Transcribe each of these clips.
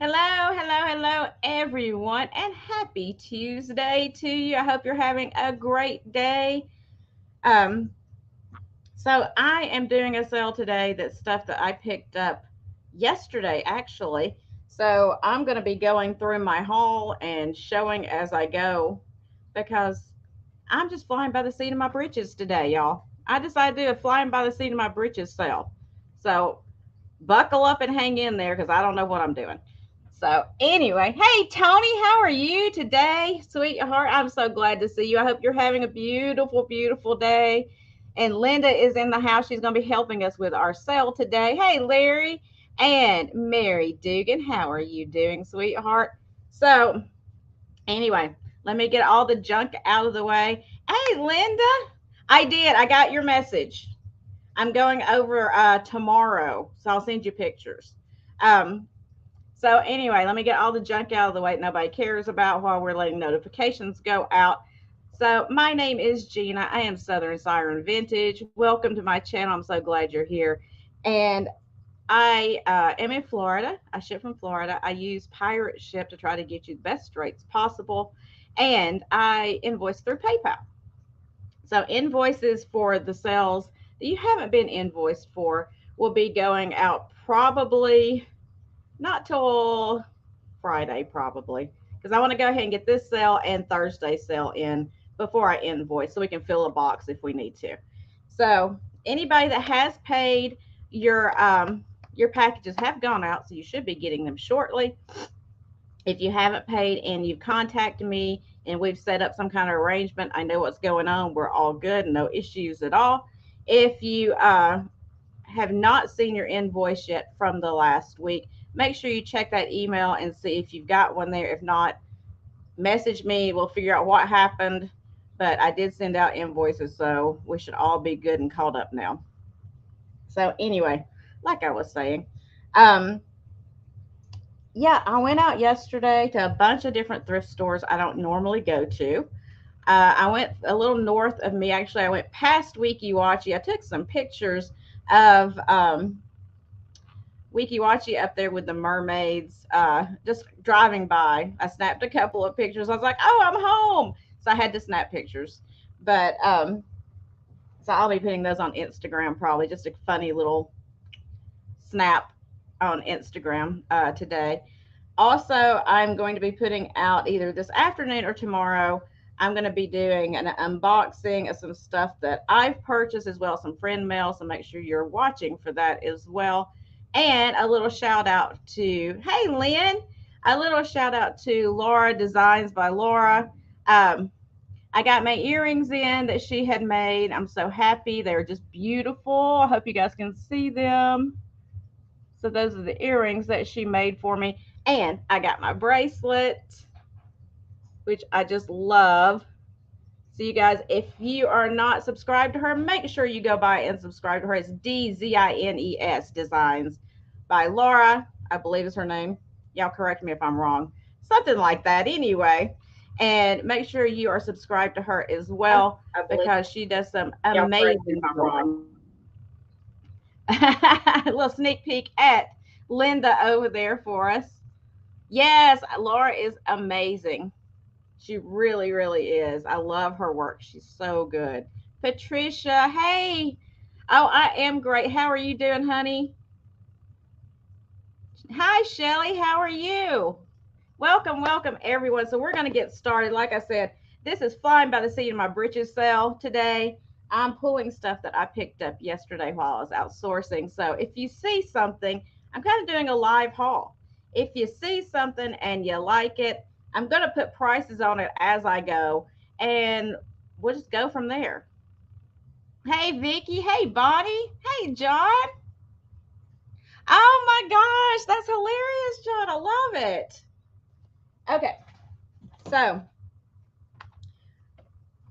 Hello, hello, hello, everyone, and happy Tuesday to you. I hope you're having a great day. Um, so I am doing a sale today that's stuff that I picked up yesterday, actually. So I'm going to be going through my haul and showing as I go because I'm just flying by the seat of my britches today, y'all. I decided to do a flying by the seat of my britches sale. So buckle up and hang in there because I don't know what I'm doing. So, anyway, hey, Tony, how are you today, sweetheart? I'm so glad to see you. I hope you're having a beautiful, beautiful day. And Linda is in the house. She's going to be helping us with our sale today. Hey, Larry and Mary Dugan, how are you doing, sweetheart? So, anyway, let me get all the junk out of the way. Hey, Linda, I did. I got your message. I'm going over tomorrow, so I'll send you pictures. Um, so anyway, let me get all the junk out of the way that nobody cares about while we're letting notifications go out. So my name is Gina. I am Southern Siren Vintage. Welcome to my channel. I'm so glad you're here. And I am in Florida. I ship from Florida. I use Pirate Ship to try to get you the best rates possible. And I invoice through PayPal. So invoices for the sales that you haven't been invoiced for will be going out probably not till Friday, probably, because I want to go ahead and get this sale and Thursday sale in before I invoice so we can fill a box if we need to. So anybody that has paid your packages have gone out, so you should be getting them shortly. If you haven't paid and you've contacted me and we've set up some kind of arrangement, I know what's going on. We're all good, no issues at all. If you have not seen your invoice yet from the last week, make sure you check that email and see if you've got one there. If not, message me. We'll figure out what happened. But I did send out invoices, so we should all be good and caught up now. So, anyway, like I was saying, um, yeah, I went out yesterday to a bunch of different thrift stores I don't normally go to. I went a little north of me. Actually, I went past Weekiwachi. I took some pictures of Weekiwachi up there with the mermaids. Just driving by, I snapped a couple of pictures. I was like, "Oh, I'm home!" So I had to snap pictures. But so I'll be putting those on Instagram probably. Just a funny little snap on Instagram today. Also, I'm going to be putting out either this afternoon or tomorrow. I'm going to be doing an unboxing of some stuff that I've purchased as well as some friend mail. So make sure you're watching for that as well. And a little shout out to, hey, Lynn, a little shout out to Laura Designs by Laura. Um, I got my earrings in that she had made. I'm so happy. They're just beautiful. I hope you guys can see them. So those are the earrings that she made for me. And I got my bracelet, which I just love. So you guys, if you are not subscribed to her, make sure you go by and subscribe to her. It's Dzines Designs by Laura, I believe is her name. Y'all correct me if I'm wrong. Something like that anyway. And make sure you are subscribed to her as well I believe because she does some y'all correct me if amazing I'm jewelry. wrong. A little sneak peek at Linda over there for us. Yes, Laura is amazing. She really, really is. I love her work. She's so good. Patricia, hey. Oh, I am great. How are you doing, honey? Hi, Shelly. How are you? Welcome, welcome, everyone. So we're going to get started. Like I said, this is flying by the seat of my britches sale today. I'm pulling stuff that I picked up yesterday while I was outsourcing. So if you see something, I'm kind of doing a live haul. If you see something and you like it, I'm going to put prices on it as I go, and we'll just go from there. Hey, Vicky. Hey, Bonnie. Hey, John. Oh my gosh, that's hilarious, John. I love it. Okay, so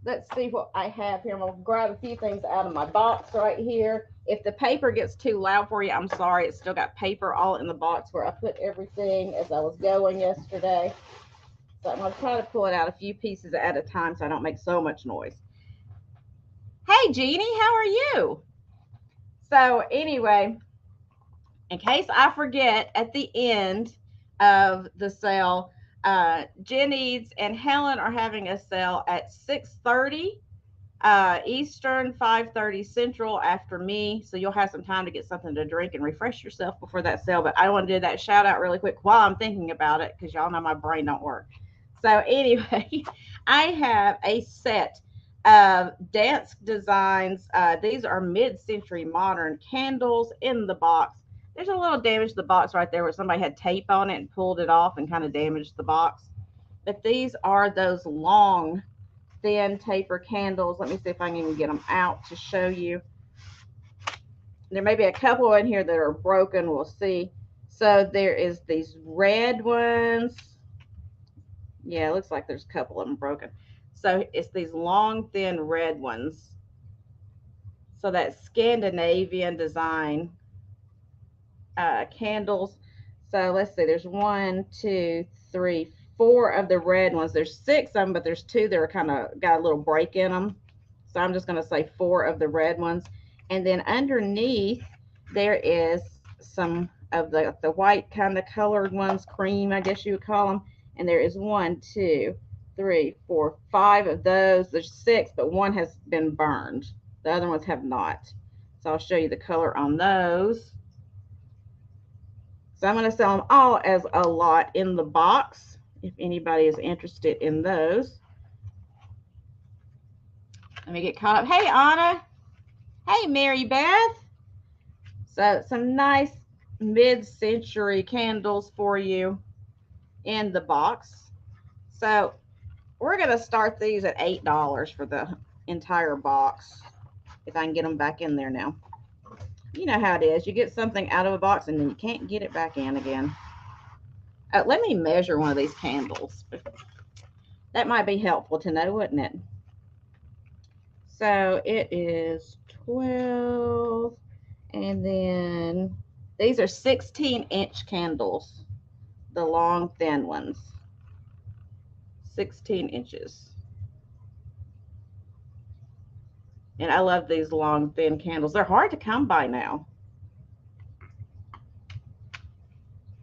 let's see what I have here. I'm gonna grab a few things out of my box right here. If the paper gets too loud for you, I'm sorry. It's still got paper all in the box where I put everything as I was going yesterday. So I'm gonna try to pull it out a few pieces at a time so I don't make so much noise. Hey Jeannie, how are you? So anyway, in case I forget at the end, of the sale. Jenny's and Helen are having a sale at 6:30 Eastern, 5:30 Central after me. So you'll have some time to get something to drink and refresh yourself before that sale. But I want to do that shout out really quick while I'm thinking about it because y'all know my brain don't work. So anyway, I have a set of dance designs. These are mid-century modern candles in the box. There's a little damage to the box right there where somebody had tape on it and pulled it off and kind of damaged the box. But these are those long thin taper candles. Let me see if I can even get them out to show you. There may be a couple in here that are broken. We'll see. So there is these red ones. Yeah, it looks like there's a couple of them broken. So it's these long, thin red ones. So that Scandinavian design candles. So let's see. There's 1, 2, 3, 4 of the red ones. There's 6 of them, but there's 2 that are kind of got a little break in them. So I'm just going to say 4 of the red ones. And then underneath there is some of the white kind of colored ones, cream, I guess you would call them. And there is 1, 2, 3, 4, 5 of those. There's 6, but one has been burned. The other ones have not. So I'll show you the color on those. So I'm going to sell them all as a lot in the box if anybody is interested in those. Let me get caught up. Hey, Anna. Hey, Mary Beth. So some nice mid-century candles for you in the box. So we're going to start these at $8 for the entire box, if I can get them back in there now. You know how it is. You get something out of a box and then you can't get it back in again. Let me measure one of these candles. That might be helpful to know, wouldn't it? So it is 12, and then these are 16-inch candles, the long, thin ones. 16 inches. And I love these long, thin candles. They're hard to come by now.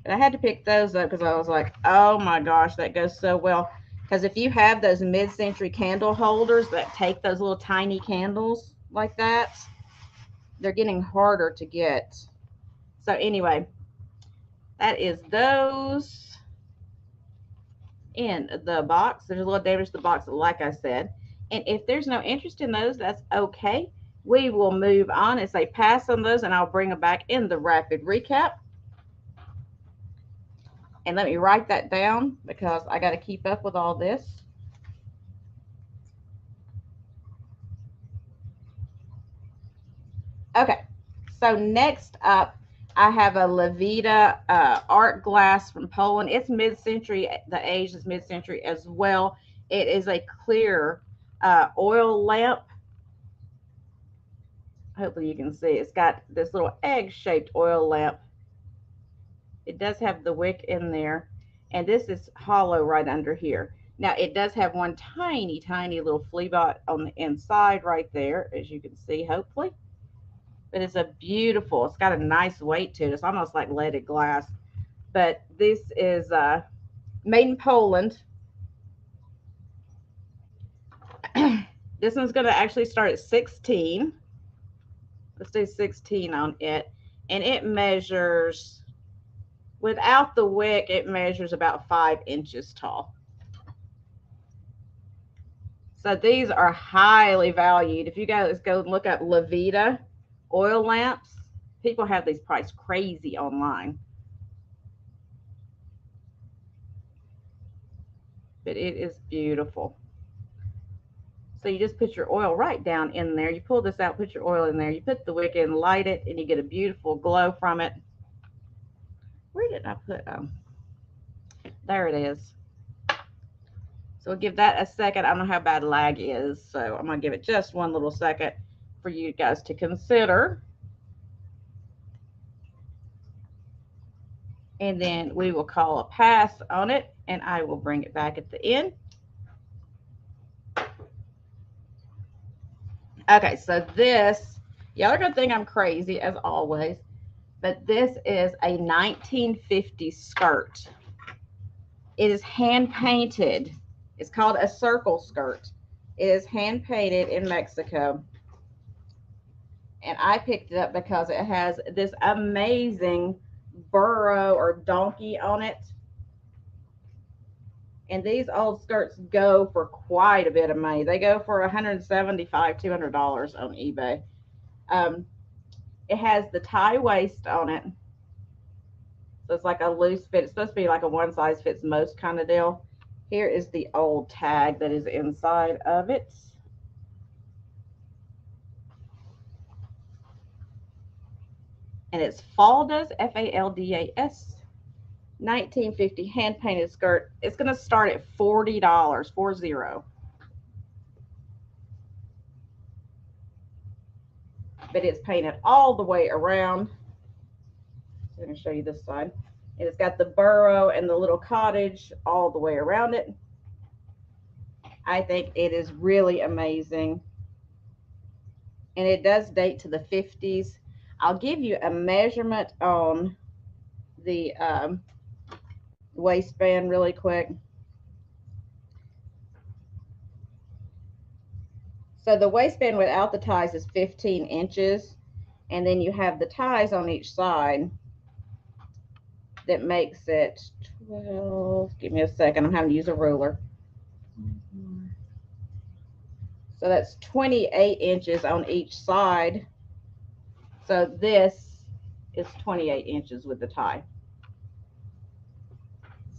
But I had to pick those up because I was like, oh my gosh, that goes so well. Because if you have those mid-century candle holders that take those little tiny candles like that, they're getting harder to get. So anyway, that is those in the box. There's a little damage to the box, like I said. And if there's no interest in those, that's okay. We will move on and say pass on those, and I'll bring them back in the rapid recap. And let me write that down because I got to keep up with all this. Okay, so next up, I have a Levita art glass from Poland. It's mid-century. The age is mid-century as well. It is a clear oil lamp. Hopefully you can see. It's got this little egg-shaped oil lamp. It does have the wick in there, and this is hollow right under here. Now, it does have one tiny, tiny little flea bot on the inside right there, as you can see, hopefully. But it's a beautiful, it's got a nice weight to it. It's almost like leaded glass. But this is made in Poland. This one's going to actually start at 16. Let's do 16 on it. And it measures, without the wick, it measures about 5 inches tall. So these are highly valued. If you guys go look up Levita oil lamps, people have these priced crazy online. But it is beautiful. So you just put your oil right down in there. You pull this out, put your oil in there. You put the wick in, light it, and you get a beautiful glow from it. Where did I put there it is. So we'll give that a second. I don't know how bad lag is, so I'm going to give it just one little second for you guys to consider. And then we will call a pass on it, and I will bring it back at the end. Okay, so this, y'all are going to think I'm crazy as always, but this is a 1950 skirt. It is hand painted. It's called a circle skirt. It is hand painted in Mexico. And I picked it up because it has this amazing burro or donkey on it. And these old skirts go for quite a bit of money. They go for $175, $200 on eBay. It has the tie waist on it. So it's like a loose fit. It's supposed to be like a one size fits most kind of deal. Here is the old tag that is inside of it. And it's Faldas, Faldas, 1950 hand painted skirt. It's going to start at $40, 40. But it's painted all the way around. I'm going to show you this side. And it's got the burro and the little cottage all the way around it. I think it is really amazing. And it does date to the 50s. I'll give you a measurement on the waistband really quick. So the waistband without the ties is 15 inches. And then you have the ties on each side that makes it 12. Give me a second. I'm having to use a ruler. So that's 28 inches on each side. So this is 28 inches with the tie.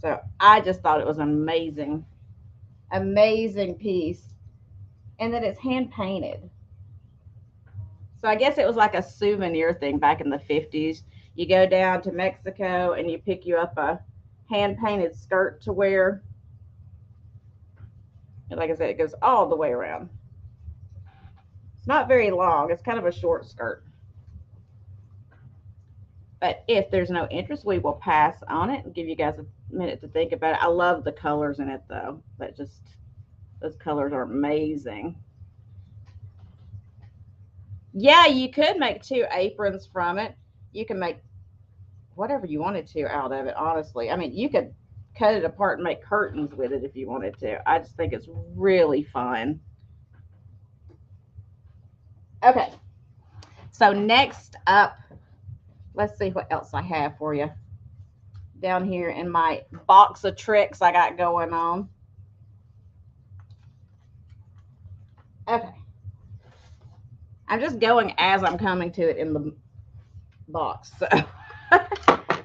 So I just thought it was an amazing, amazing piece. And that it's hand painted. So I guess it was like a souvenir thing back in the 50s. You go down to Mexico and you pick you up a hand painted skirt to wear. And like I said, it goes all the way around. It's not very long. It's kind of a short skirt. But if there's no interest, we will pass on it and give you guys a minute to think about it. I love the colors in it, though. But just those colors are amazing. Yeah, you could make 2 aprons from it. You can make whatever you wanted to out of it, honestly. I mean, you could cut it apart and make curtains with it if you wanted to. I just think it's really fun. Okay. So next up, let's see what else I have for you down here in my box of tricks I got going on. Okay. I'm just going as I'm coming to it in the box. So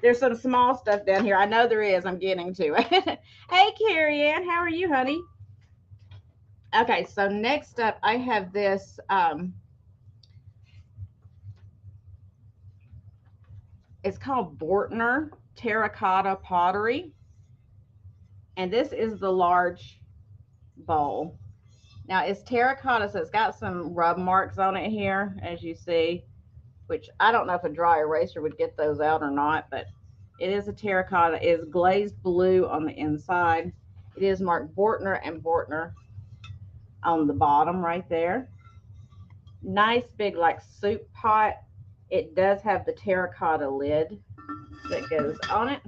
there's some small stuff down here. I know there is. I'm getting to it. Hey, Carrie Ann. How are you, honey? Okay. So next up, I have this. It's called Bortner Terracotta Pottery. And this is the large bowl. Now it's terracotta, so it's got some rub marks on it here, as you see, which I don't know if a dry eraser would get those out or not, but it is a terracotta. It is glazed blue on the inside. It is marked Bortner and Bortner on the bottom right there. Nice big like soup pot. It does have the terracotta lid that goes on it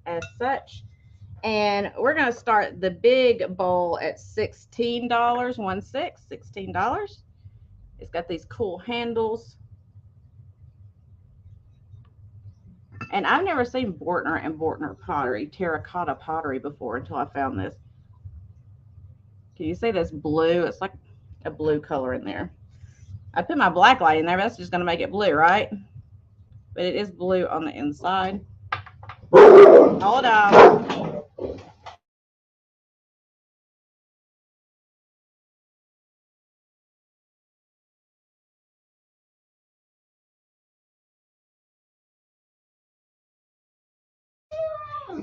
as such. And we're going to start the big bowl at $16, $16. It's got these cool handles. And I've never seen Bortner and Bortner pottery, terracotta pottery before until I found this. Can you see this blue? It's like a blue color in there. I put my black light in there, but that's just going to make it blue, right? But it is blue on the inside. Hold on.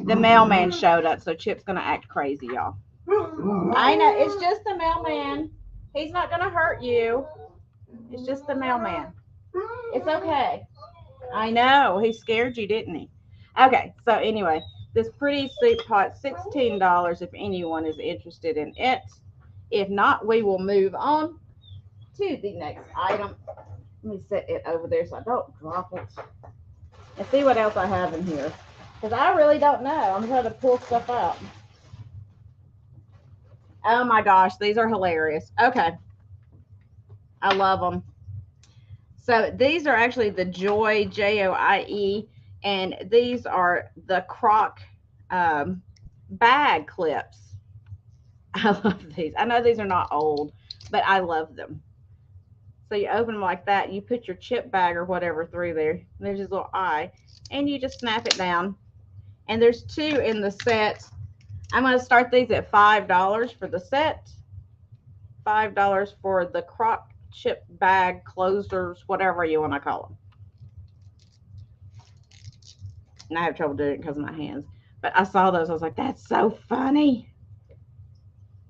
The mailman showed up, so Chip's going to act crazy, y'all. I know. It's just the mailman. He's not going to hurt you. It's just the mailman. It's okay. I know. He scared you, didn't he? Okay. So anyway, this pretty soup pot, $16 if anyone is interested in it. If not, we will move on to the next item. Let me set it over there so I don't drop it. And see what else I have in here. Because I really don't know. I'm trying to pull stuff out. Oh my gosh, these are hilarious. Okay, I love them. So these are actually the Joy, Joie, and these are the Croc bag clips. I love these. I know these are not old, but I love them. So you open them like that, you put your chip bag or whatever through there. There's this little eye, and you just snap it down. And there's two in the set. I'm going to start these at $5 for the set. $5 for the Croc chip bag closers, whatever you want to call them. And I have trouble doing it because of my hands. But I saw those. I was like, that's so funny.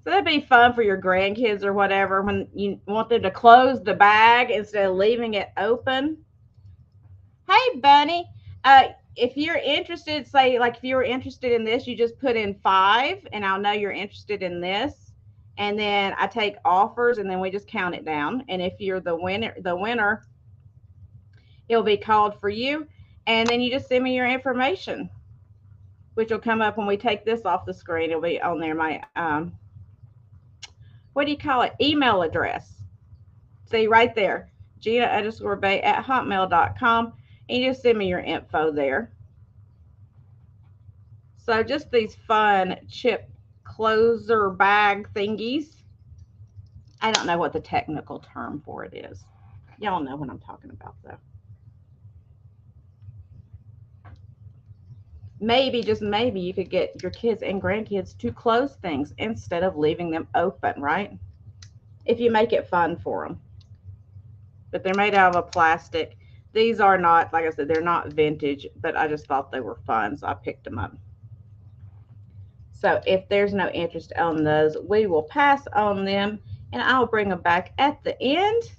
So that'd be fun for your grandkids or whatever when you want them to close the bag instead of leaving it open. Hey, Bunny. If you're interested, say, like, if you were interested in this, you just put in 5, and I'll know you're interested in this. And then I take offers, and then we just count it down. And if you're the winner, it'll be called for you. And then you just send me your information, which will come up when we take this off the screen. It'll be on there, my, what do you call it? Email address. See right there, Gina_Bay@hotmail.com. And you just send me your info there. So just these fun chip closer bag thingies. I don't know what the technical term for it is. Y'all know what I'm talking about, though. Maybe, just maybe, you could get your kids and grandkids to close things instead of leaving them open, right? If you make it fun for them. But they're made out of a plastic. These are not, like I said, they're not vintage, but I just thought they were fun, so I picked them up. So if there's no interest on those, we will pass on them, and I'll bring them back at the end.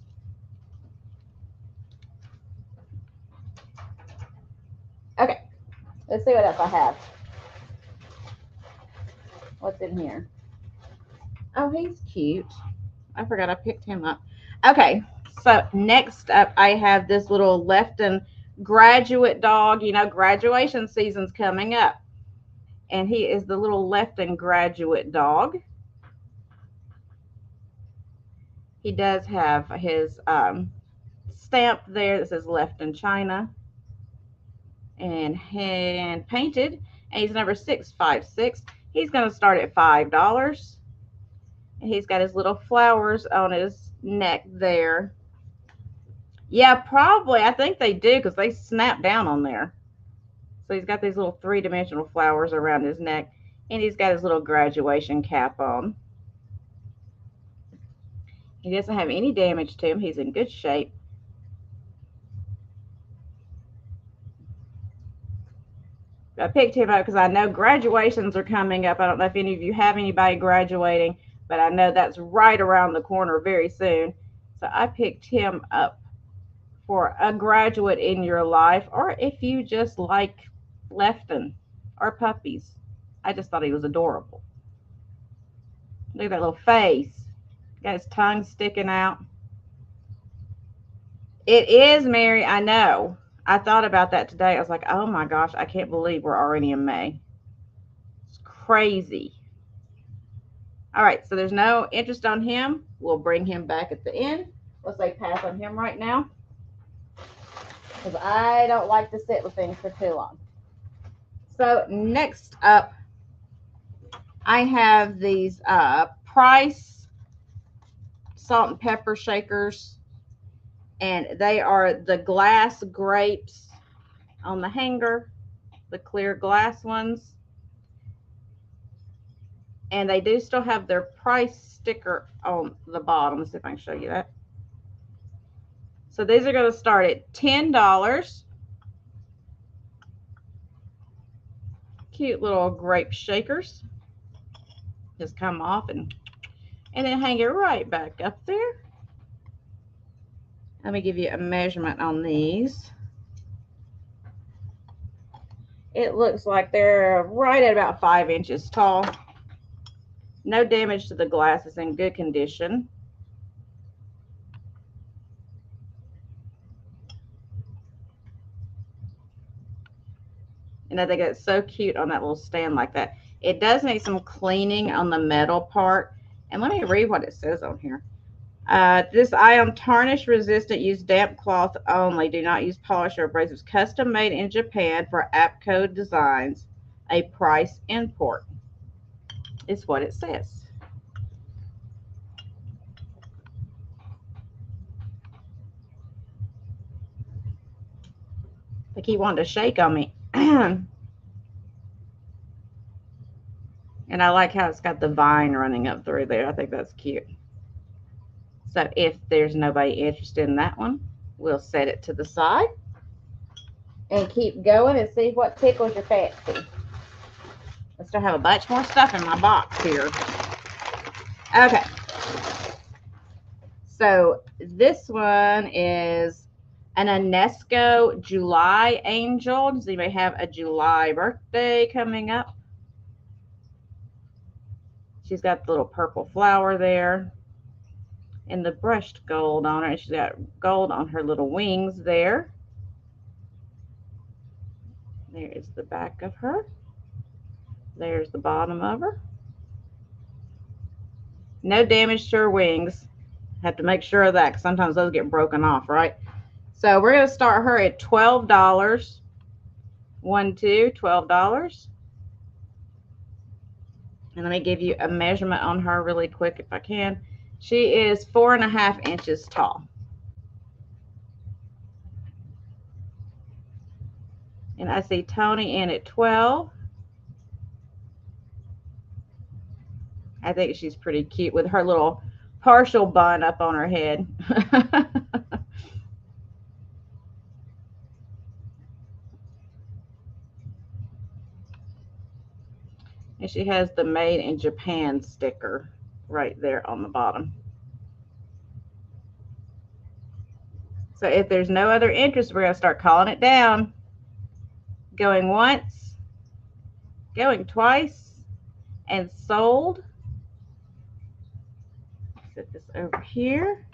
Okay, let's see what else I have. What's in here? Oh, he's cute. I forgot I picked him up. Okay, so next up, I have this little Lefton graduate dog. You know, graduation season's coming up. And he is the little Lefton graduate dog. He does have his stamp there that says Lefton China. And hand painted. And he's number 656. He's going to start at $5. And he's got his little flowers on his neck there. Yeah, probably. I think they do because they snap down on there. So he's got these little 3-dimensional flowers around his neck. And he's got his little graduation cap on. He doesn't have any damage to him. He's in good shape. I picked him up because I know graduations are coming up. I don't know if any of you have anybody graduating, but I know that's right around the corner very soon. So I picked him up for a graduate in your life, or if you just like Lefton or puppies. I just thought he was adorable. Look at that little face. Got his tongue sticking out. It is, Mary. I know. I thought about that today. I was like, oh my gosh, I can't believe we're already in May. It's crazy. All right, so there's no interest on him. We'll bring him back at the end. Let's say pass on him right now, because I don't like to sit with things for too long. So next up, I have these Price salt and pepper shakers, and they are the glass grapes on the hanger, the clear glass ones. And they do still have their price sticker on the bottom. Let's see if I can show you that. So these are going to start at $10. Cute little grape shakers. Just come off and then hang it right back up there. Let me give you a measurement on these. It looks like they're right at about 5 inches tall. No damage to the glass. It's in good condition. And I think it's so cute on that little stand like that. It does need some cleaning on the metal part. And let me read what it says on here. This item, tarnish resistant, use damp cloth only. Do not use polish or abrasives. Custom made in Japan for APCO designs. A price import. Is what it says. They keep wanting to shake on me. And I like how it's got the vine running up through there. I think that's cute. So if there's nobody interested in that one, we'll set it to the side and keep going and see what tickles your fancy. I still have a bunch more stuff in my box here. Okay. So this one is an UNESCO July angel. Does anybody have a July birthday coming up? She's got the little purple flower there and the brushed gold on her. She's got gold on her little wings there. There is the back of her. There's the bottom of her. No damage to her wings. Have to make sure of that because sometimes those get broken off, right? So we're going to start her at $12. $12. And let me give you a measurement on her really quick if I can. She is 4.5 inches tall. And I see Tony in at 12. I think she's pretty cute with her little partial bun up on her head. And she has the Made in Japan sticker right there on the bottom. So if there's no other interest, we're going to start calling it down. Going once, going twice, and sold. Set this over here.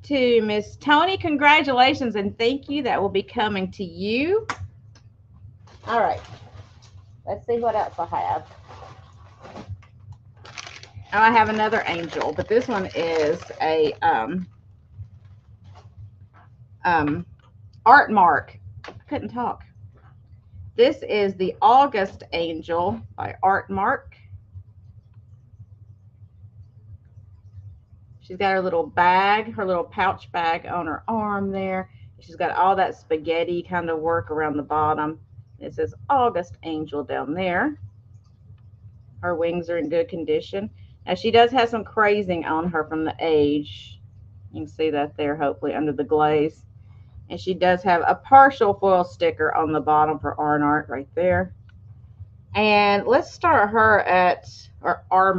To Miss Tony, congratulations and thank you. That will be coming to you. All right. Let's see what else I have. Oh, I have another angel, but this one is a art mark. I couldn't talk. This is the August Angel by Art Mark. She's got her little bag, her little pouch bag on her arm there. She's got all that spaghetti kind of work around the bottom. It says August Angel down there. Her wings are in good condition. Now she does have some crazing on her from the age. You can see that there, hopefully, under the glaze. And she does have a partial foil sticker on the bottom for art right there. And let's start her at Art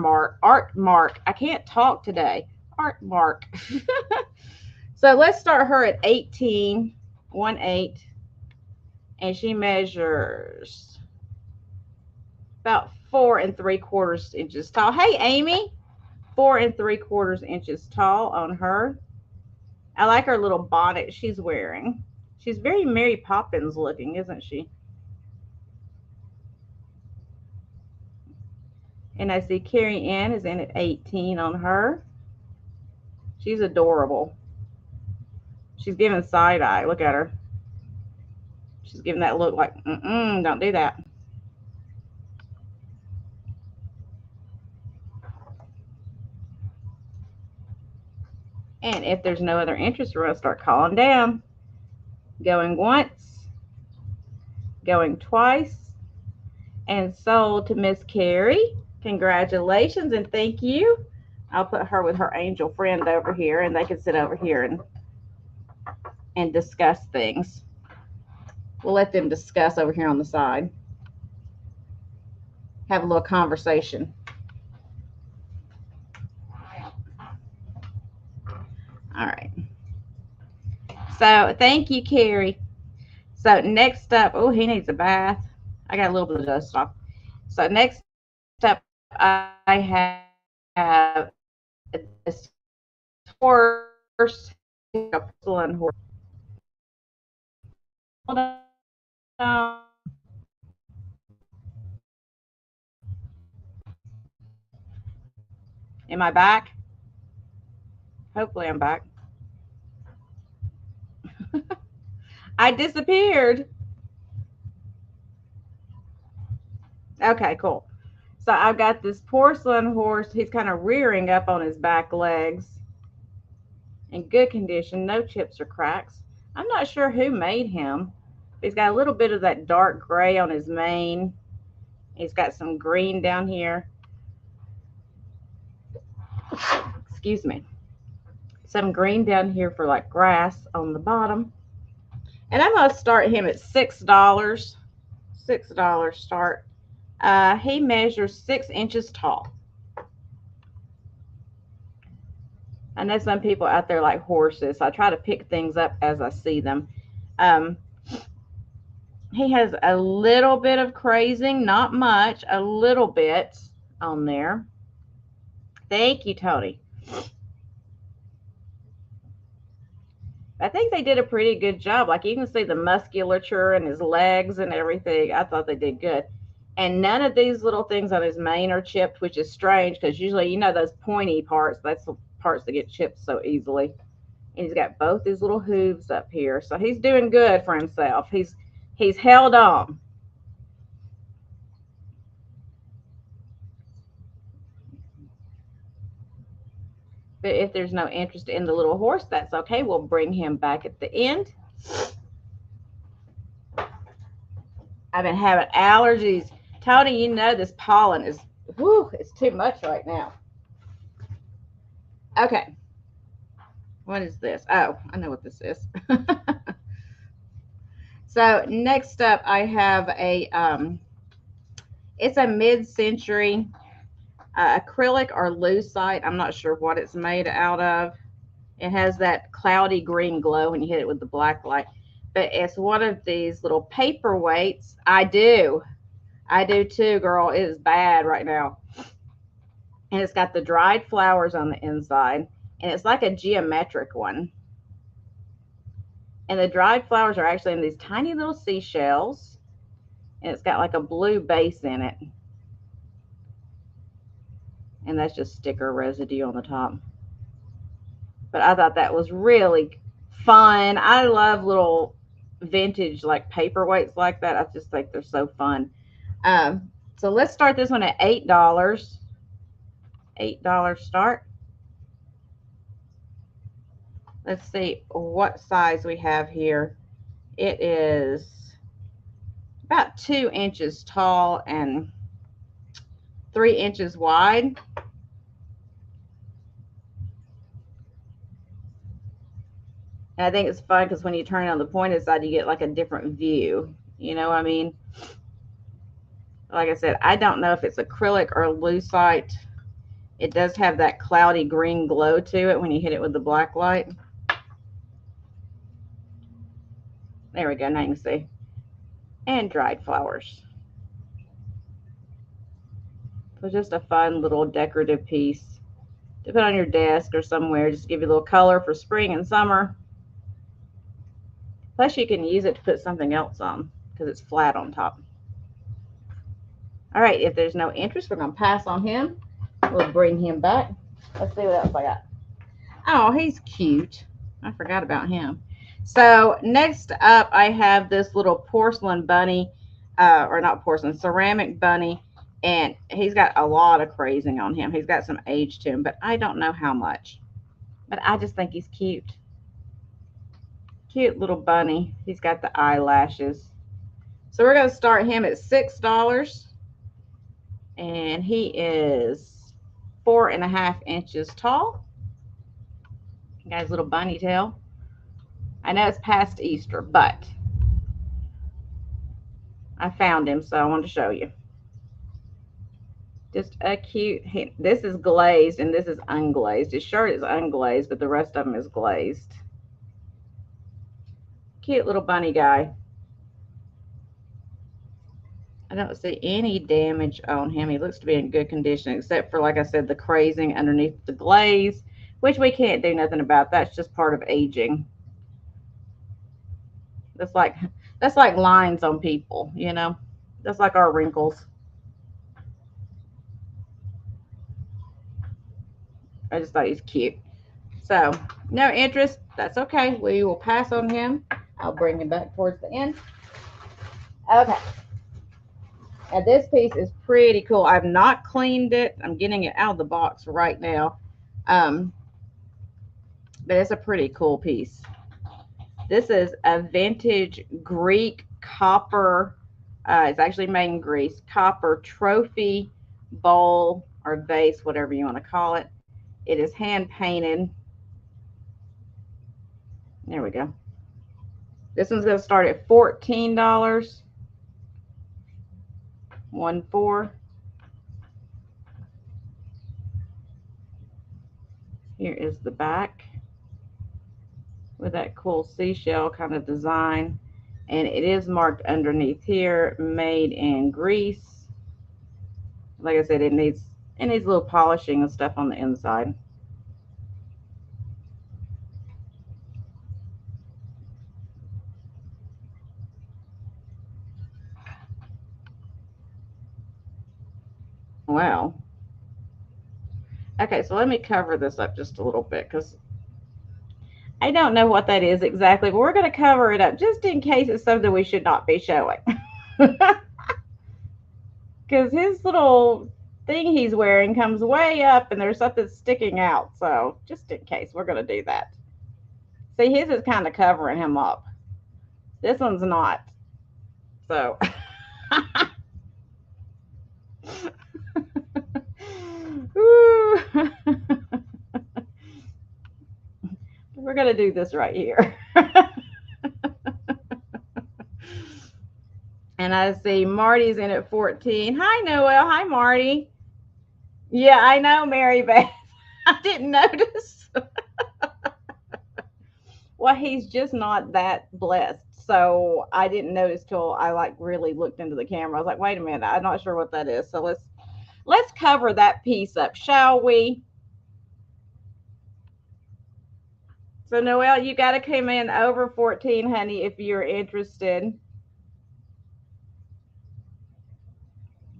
Mark. I can't talk today. Art Mark. So let's start her at 18, 1/8. And she measures about 4 3/4 inches tall. Hey, Amy. 4 3/4 inches tall on her. I like her little bonnet she's wearing. She's very Mary Poppins looking, isn't she? And I see Carrie Ann is in at 18 on her. She's adorable. She's giving side eye. Look at her. She's giving that look like, don't do that. And if there's no other interest, we're going to start calling down. Going once, going twice, and sold to Miss Carrie. Congratulations and thank you. I'll put her with her angel friend over here, and they can sit over here and discuss things. We'll let them discuss over here on the side. Have a little conversation. All right. So thank you, Carrie. So next up, oh, he needs a bath. I got a little bit of dust off. So next up, I have this horse First, a porcelain horse. Hold on. Am I back? Hopefully, I'm back. I disappeared. Okay, cool. So I've got this porcelain horse. He's kind of rearing up on his back legs. In good condition, no chips or cracks. I'm not sure who made him. He's got a little bit of that dark gray on his mane. He's got some green down here. Excuse me. Some green down here for like grass on the bottom. And I'm going to start him at $6. $6 start. He measures 6 inches tall. I know some people out there like horses. So I try to pick things up as I see them. He has a little bit of crazing, not much, a little bit on there. Thank you, Tony. I think they did a pretty good job. Like you can see the musculature in his legs and everything. I thought they did good. And none of these little things on his mane are chipped, which is strange because usually, you know, those pointy parts, that's the parts that get chipped so easily. And he's got both his little hooves up here. So he's doing good for himself. He's held on. But if there's no interest in the little horse, that's okay. We'll bring him back at the end. I've been having allergies. Tony, you know this pollen is, whew, it's too much right now. Okay. What is this? Oh, I know what this is. So next up, I have it's a mid-century acrylic or lucite. I'm not sure what it's made out of. It has that cloudy green glow when you hit it with the black light. But it's one of these little paperweights. I do too, girl. It is bad right now. And it's got the dried flowers on the inside. And it's like a geometric one. And the dried flowers are actually in these tiny little seashells. And it's got like a blue base in it. And that's just sticker residue on the top. But I thought that was really fun. I love little vintage like paperweights like that. I just think they're so fun. So let's start this one at $8. $8 start. Let's see what size we have here. It is about 2 inches tall and 3 inches wide. And I think it's fun because when you turn it on the pointed side, you get like a different view. You know what I mean? Like I said, I don't know if it's acrylic or lucite. It does have that cloudy green glow to it when you hit it with the black light. There we go. Now you can see. And dried flowers. So just a fun little decorative piece to put on your desk or somewhere. Just to give you a little color for spring and summer. Plus you can use it to put something else on because it's flat on top. All right, if there's no interest, we're going to pass on him. We'll bring him back. Let's see what else I got. Oh, he's cute. I forgot about him. So next up, I have this little porcelain bunny, or not porcelain, ceramic bunny. And he's got a lot of crazing on him. He's got some age to him, but I don't know how much. But I just think he's cute. Cute little bunny. He's got the eyelashes. So we're going to start him at $6. And he is 4.5 inches tall. Got his little bunny tail. I know it's past Easter, but I found him, so I wanted to show you. Just a cute, this is glazed and this is unglazed. His shirt is unglazed, but the rest of him is glazed. Cute little bunny guy. I don't see any damage on him. He looks to be in good condition, except for, like I said, the crazing underneath the glaze. which we can't do nothing about. That's just part of aging. That's like that's like lines on people, you know. That's like our wrinkles. I just thought he's cute. So no interest. That's okay. We will pass on him. I'll bring him back towards the end. Okay. And this piece is pretty cool. I've not cleaned it. I'm getting it out of the box right now. Um, but it's a pretty cool piece. This is a vintage Greek copper. It's actually made in Greece. Copper trophy bowl or vase, whatever you want to call it. It is hand painted. There we go. This one's going to start at $14. 1 4. Here is the back with that cool seashell kind of design. And it is marked underneath here, made in Greece. Like I said, it needs a little polishing and stuff on the inside. Wow. Okay, so let me cover this up just a little bit because I don't know what that is exactly, but we're going to cover it up just in case it's something we should not be showing. Because his little thing he's wearing comes way up and there's something sticking out. So just in case, we're going to do that. See, his is kind of covering him up. This one's not. So we're going to do this right here. And I see Marty's in at 14. Hi, Noel. Hi, Marty. Yeah, I know, Mary Beth. I didn't notice. Well, he's just not that blessed. So I didn't notice till I like really looked into the camera. I was like, wait a minute, I'm not sure what that is. So let's cover that piece up, shall we? So Noelle, you got to come in over 14, honey, if you're interested.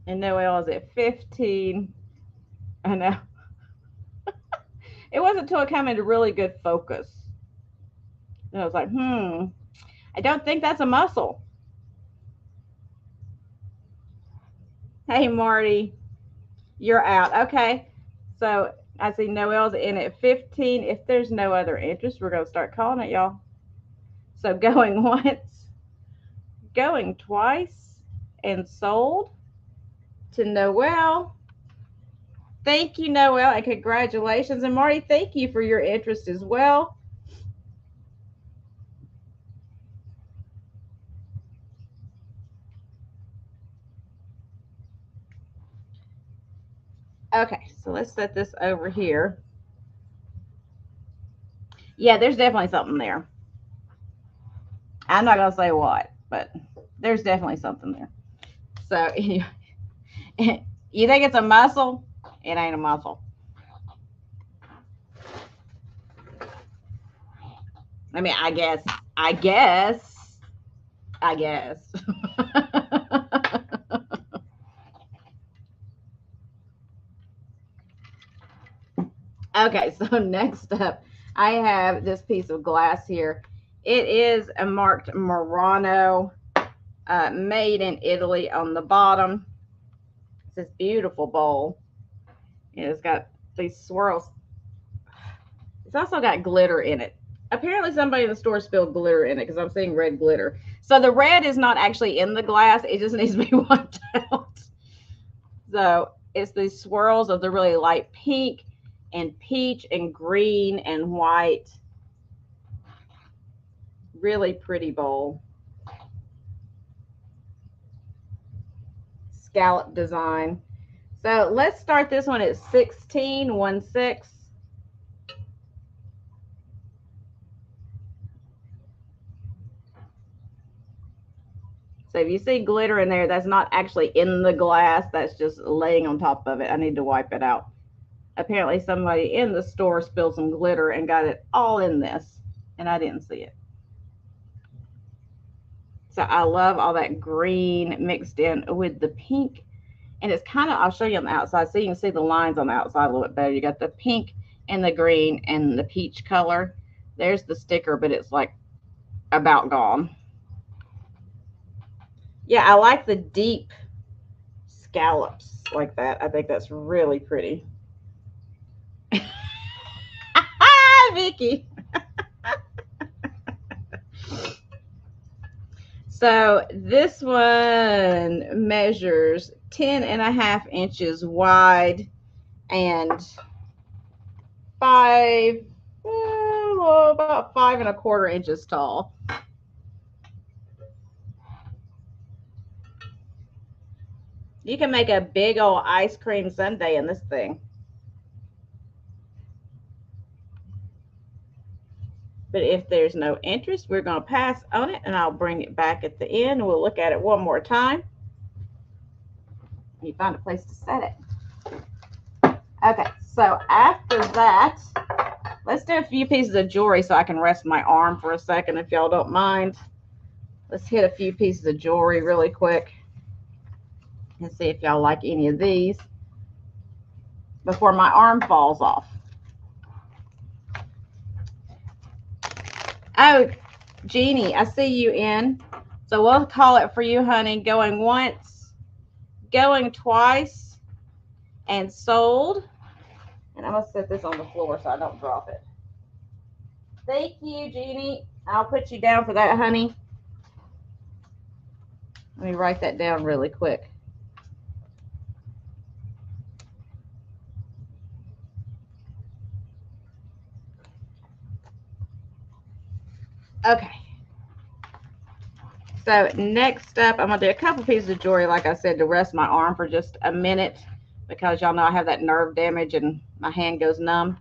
And Noelle is at 15. I know. It wasn't until it came into really good focus. And I was like, I don't think that's a muscle. Hey, Marty, you're out. Okay. So I see Noelle's in at 15. If there's no other interest, we're going to start calling it, y'all. So going once, going twice, and sold to Noelle. Thank you, Noelle, and congratulations. And Marty, thank you for your interest as well. Okay, so let's set this over here. Yeah, there's definitely something there. I'm not going to say what, but there's definitely something there. So you think it's a muscle? It ain't a muscle. I mean, I guess. Okay, so next up, I have this piece of glass here. It is a marked Murano, made in Italy on the bottom. It's this beautiful bowl. It's got these swirls. It's also got glitter in it. Apparently somebody in the store spilled glitter in it because I'm seeing red glitter. So the red is not actually in the glass. It just needs to be wiped out. So it's these swirls of the really light pink and peach and green and white. Really pretty bowl. Scallop design. So let's start this one at 16, 1/6. So if you see glitter in there, that's not actually in the glass. That's just laying on top of it. I need to wipe it out. apparently somebody in the store spilled some glitter and got it all in this, and I didn't see it. So I love all that green mixed in with the pink. And it's kind of, I'll show you on the outside so you can see the lines on the outside a little bit better. You got the pink and the green and the peach color. There's the sticker, but it's like about gone. Yeah, I like the deep scallops like that. I think that's really pretty. Vicky. So this one measures 10.5 inches wide and about 5.25 inches tall. You can make a big old ice cream sundae in this thing. But if there's no interest, we're going to pass on it, and I'll bring it back at the end. We'll look at it one more time. You find a place to set it. Okay, so after that, let's do a few pieces of jewelry so I can rest my arm for a second, if y'all don't mind. Let's hit a few pieces of jewelry really quick and see if y'all like any of these before my arm falls off. Oh, Jeannie, I see you in. So we'll call it for you, honey. Going once, going twice, and sold. And I'm going to set this on the floor so I don't drop it. Thank you, Jeannie. I'll put you down for that, honey. Let me write that down really quick. Okay. So next up, I'm going to do a couple pieces of jewelry, like I said, to rest my arm for just a minute because y'all know I have that nerve damage and my hand goes numb.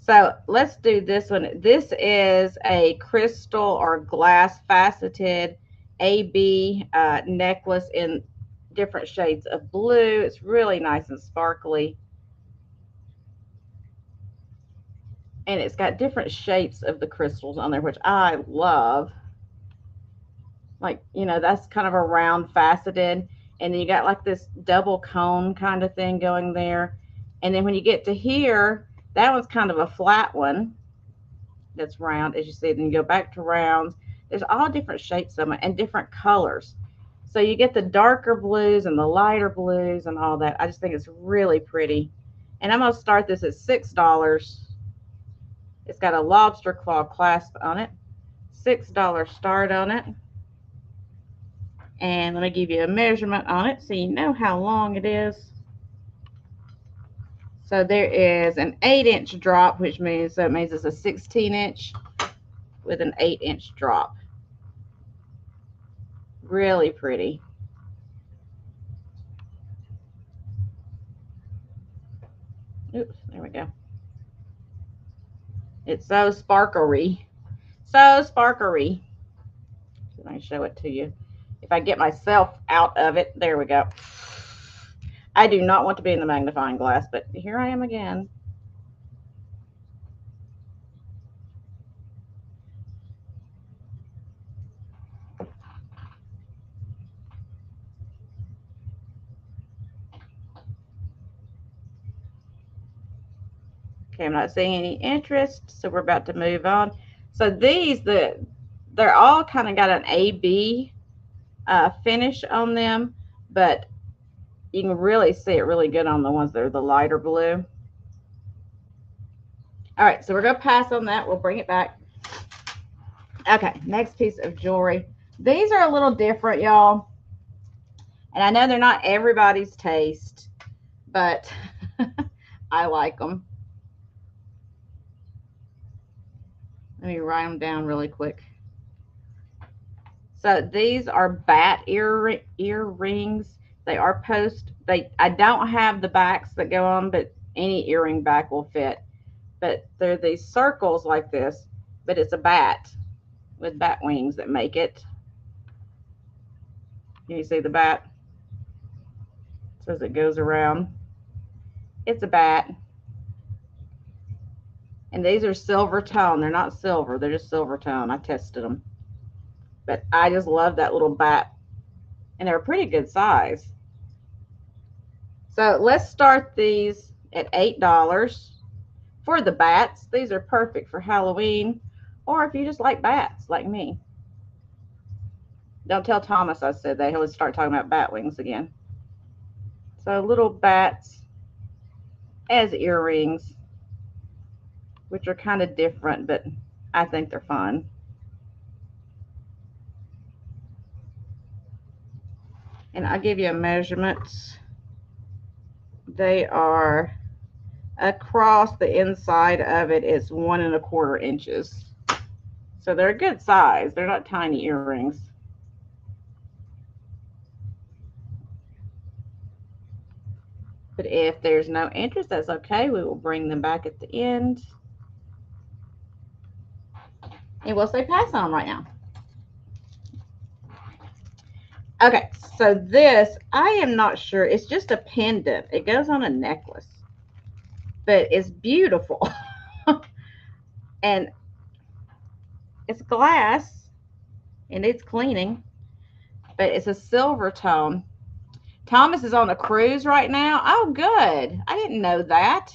So let's do this one. This is a crystal or glass faceted AB necklace in different shades of blue. It's really nice and sparkly. And it's got different shapes of the crystals on there, which I love. Like, you know, that's kind of a round faceted. And then you got like this double cone kind of thing going there. And then when you get to here, that one's kind of a flat one that's round, as you see. Then you go back to rounds. There's all different shapes of them and different colors. So you get the darker blues and the lighter blues and all that. I just think it's really pretty. And I'm going to start this at $6. It's got a lobster claw clasp on it. $6 start on it. And let me give you a measurement on it so you know how long it is. So there is an 8-inch drop, which means it's a 16-inch with an 8-inch drop. Really pretty. Oops, there we go. It's so sparkly. So sparkly. Let me show it to you. If I get myself out of it, there we go. I do not want to be in the magnifying glass, but here I am again. Okay, I'm not seeing any interest, so we're about to move on. So these, they're all kind of got an AB finish on them, but you can really see it really good on the ones that are the lighter blue. All right, so we're going to pass on that. We'll bring it back. Okay, next piece of jewelry. These are a little different, y'all. And I know they're not everybody's taste, but I like them. Let me write them down really quick. So these are bat earrings. They are I don't have the backs that go on, but any earring back will fit. But they're these circles like this, but it's a bat with bat wings that make it. Can you see the bat? It says it goes around. It's a bat. And these are silver tone. They're not silver. They're just silver tone. I tested them. But I just love that little bat. And they're a pretty good size. So let's start these at $8 for the bats. These are perfect for Halloween, or if you just like bats like me. Don't tell Thomas I said that. He'll start talking about bat wings again. So little bats as earrings, which are kind of different, but I think they're fun. And I'll give you a measurements. They are across the inside of it is 1¼ inches. So they're a good size. They're not tiny earrings. But if there's no interest, that's okay. We will bring them back at the end. And we'll say pass on right now. Okay, so this, I am not sure. It's just a pendant. It goes on a necklace. But it's beautiful. And it's glass. It needs cleaning. But it's a silver tone. Thomas is on a cruise right now. Oh, good. I didn't know that.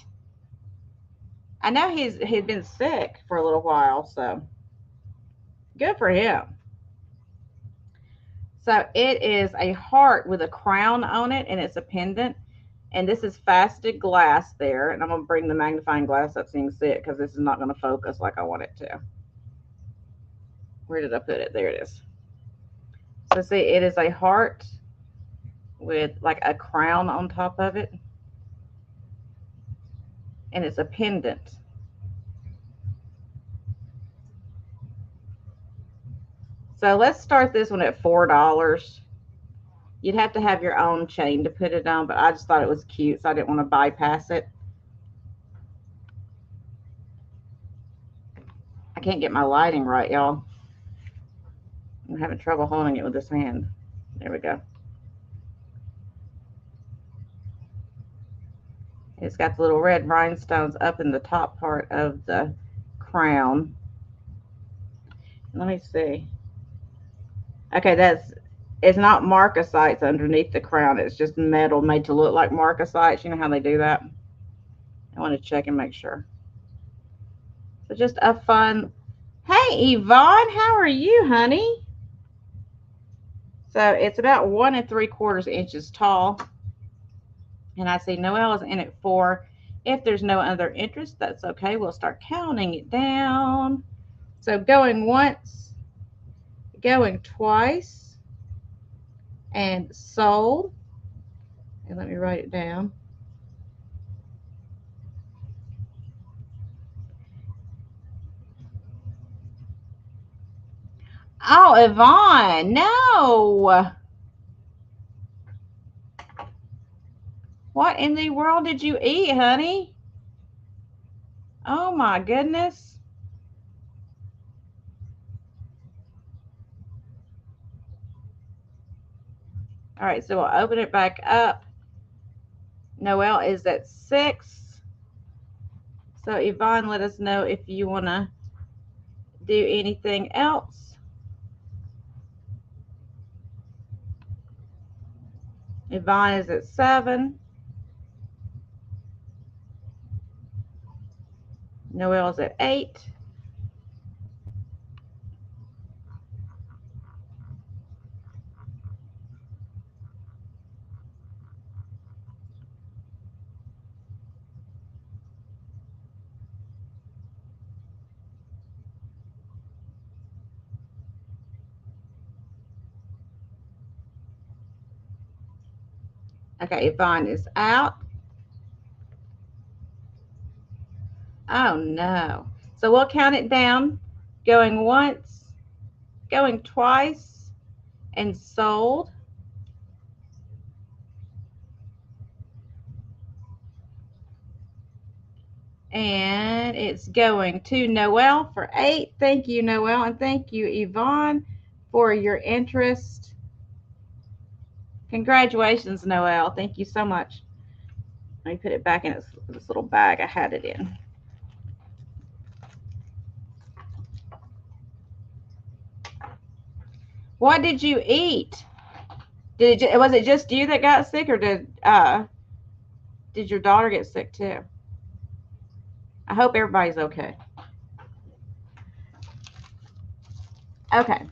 I know he'd been sick for a little while, so good for him. So it is a heart with a crown on it, and it's a pendant. And this is faceted glass there. And I'm going to bring the magnifying glass up so you can see it, because this is not going to focus like I want it to. Where did I put it? There it is. So see, it is a heart with like a crown on top of it. And it's a pendant. So let's start this one at $4. You'd have to have your own chain to put it on, but I just thought it was cute, so I didn't want to bypass it. I can't get my lighting right, y'all. I'm having trouble holding it with this hand. There we go. It's got the little red rhinestones up in the top part of the crown. Let me see. Okay, it's not marcasites underneath the crown. It's just metal made to look like marcasites. You know how they do that? I want to check and make sure. So just a fun. Hey, Yvonne, how are you, honey? So it's about 1¾ inches tall. And I see Noelle is in at 4. If there's no other interest, that's okay. We'll start counting it down. So going once, going twice, and sold. And let me write it down. Oh, Yvonne, no. What in the world did you eat, honey? Oh my goodness. All right, so we'll open it back up. Noelle is at 6. So Yvonne, let us know if you want to do anything else. Yvonne is at 7. Noelle's at 8. Okay, Yvonne is out. Oh no. So we'll count it down. Going once, going twice, and sold. And it's going to Noelle for 8. Thank you, Noelle, and thank you, Yvonne, for your interest. Congratulations, Noelle. Thank you so much. Let me put it back in this little bag I had it in. What did you eat? Was it just you that got sick, or did your daughter get sick too? I hope everybody's okay. Okay.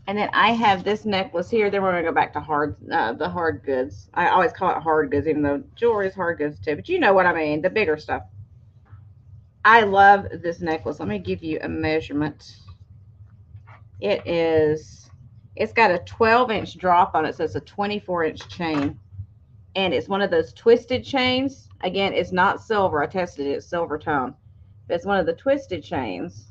And then I have this necklace here. Then we're gonna go back to the hard goods. I always call it hard goods, even though jewelry is hard goods too. But you know what I mean, the bigger stuff. I love this necklace. Let me give you a measurement. It's got a 12-inch drop on it, so it's a 24-inch chain. And it's one of those twisted chains. Again, it's not silver. I tested it. It's silver tone. But it's one of the twisted chains.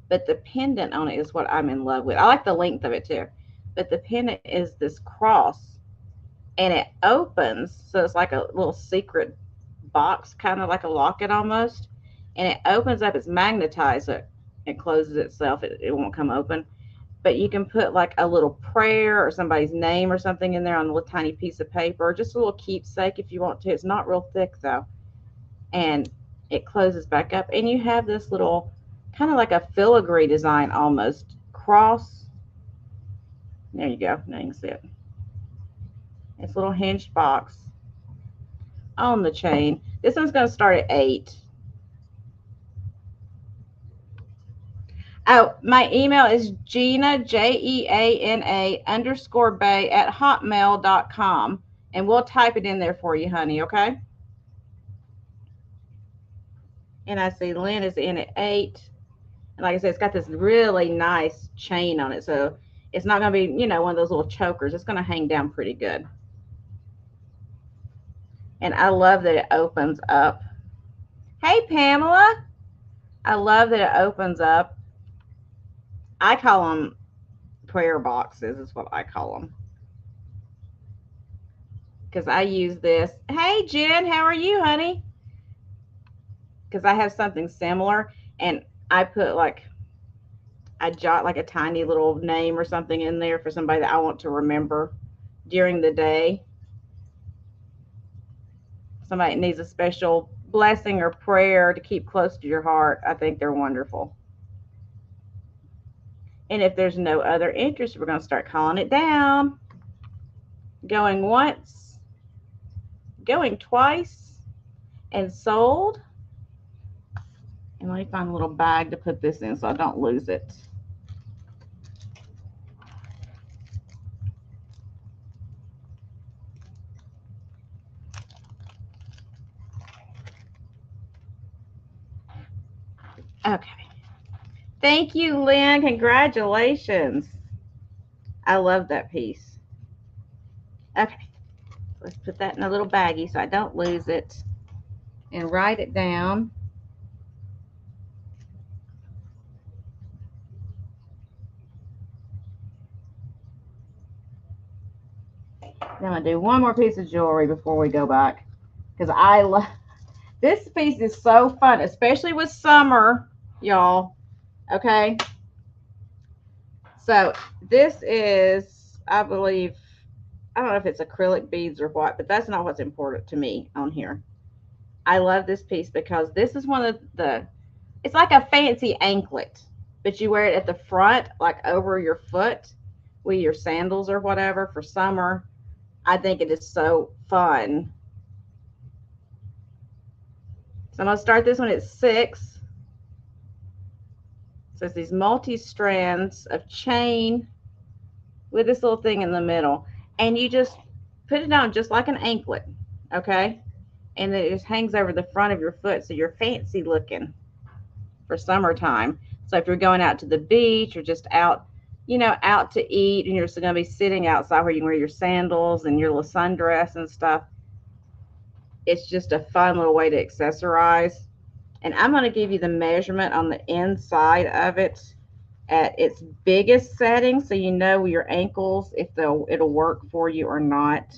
But the pendant on it is what I'm in love with. I like the length of it too. But the pendant is this cross. And it opens. So it's like a little secret box, kind of like a locket almost. And it opens up. It's magnetized. So it closes itself. It won't come open. But you can put like a little prayer or somebody's name or something in there on a little tiny piece of paper. Just a little keepsake if you want to. It's not real thick though. And it closes back up. And you have this little kind of like a filigree design almost. Cross. There you go. Now you can see it. It's a little hinged box on the chain. This one's going to start at 8. Oh, my email is Gina, Jeana _Bay at hotmail.com. And we'll type it in there for you, honey, okay? And I see Lynn is in at 8. And like I said, it's got this really nice chain on it. So it's not going to be, you know, one of those little chokers. It's going to hang down pretty good. And I love that it opens up. Hey, Pamela. I love that it opens up. I call them prayer boxes is what I call them. Because I use this. Hey, Jen, how are you, honey? Because I have something similar. And I put I jot like a tiny little name or something in there for somebody that I want to remember during the day. Somebody needs a special blessing or prayer to keep close to your heart. I think they're wonderful. And if there's no other interest, we're going to start calling it down. Going once, going twice, and sold. And let me find a little bag to put this in so I don't lose it. Okay. Thank you, Lynn. Congratulations. I love that piece. Okay. Let's put that in a little baggie so I don't lose it. And write it down. Then I'm going to do one more piece of jewelry before we go back. Because I love this piece is so fun, especially with summer, y'all. Okay. So this is, I believe, I don't know if it's acrylic beads or what, but that's not what's important to me on here. I love this piece because this is one of it's like a fancy anklet, but you wear it at the front, like over your foot with your sandals or whatever for summer. I think it is so fun. So I'm going to start this one at 6. So it's these multi-strands of chain with this little thing in the middle. And you just put it on just like an anklet, okay? And then it just hangs over the front of your foot so you're fancy looking for summertime. So if you're going out to the beach or just out, you know, out to eat and you're just going to be sitting outside where you can wear your sandals and your little sundress and stuff, it's just a fun little way to accessorize. And I'm going to give you the measurement on the inside of it at its biggest setting so you know your ankles, if it'll work for you or not.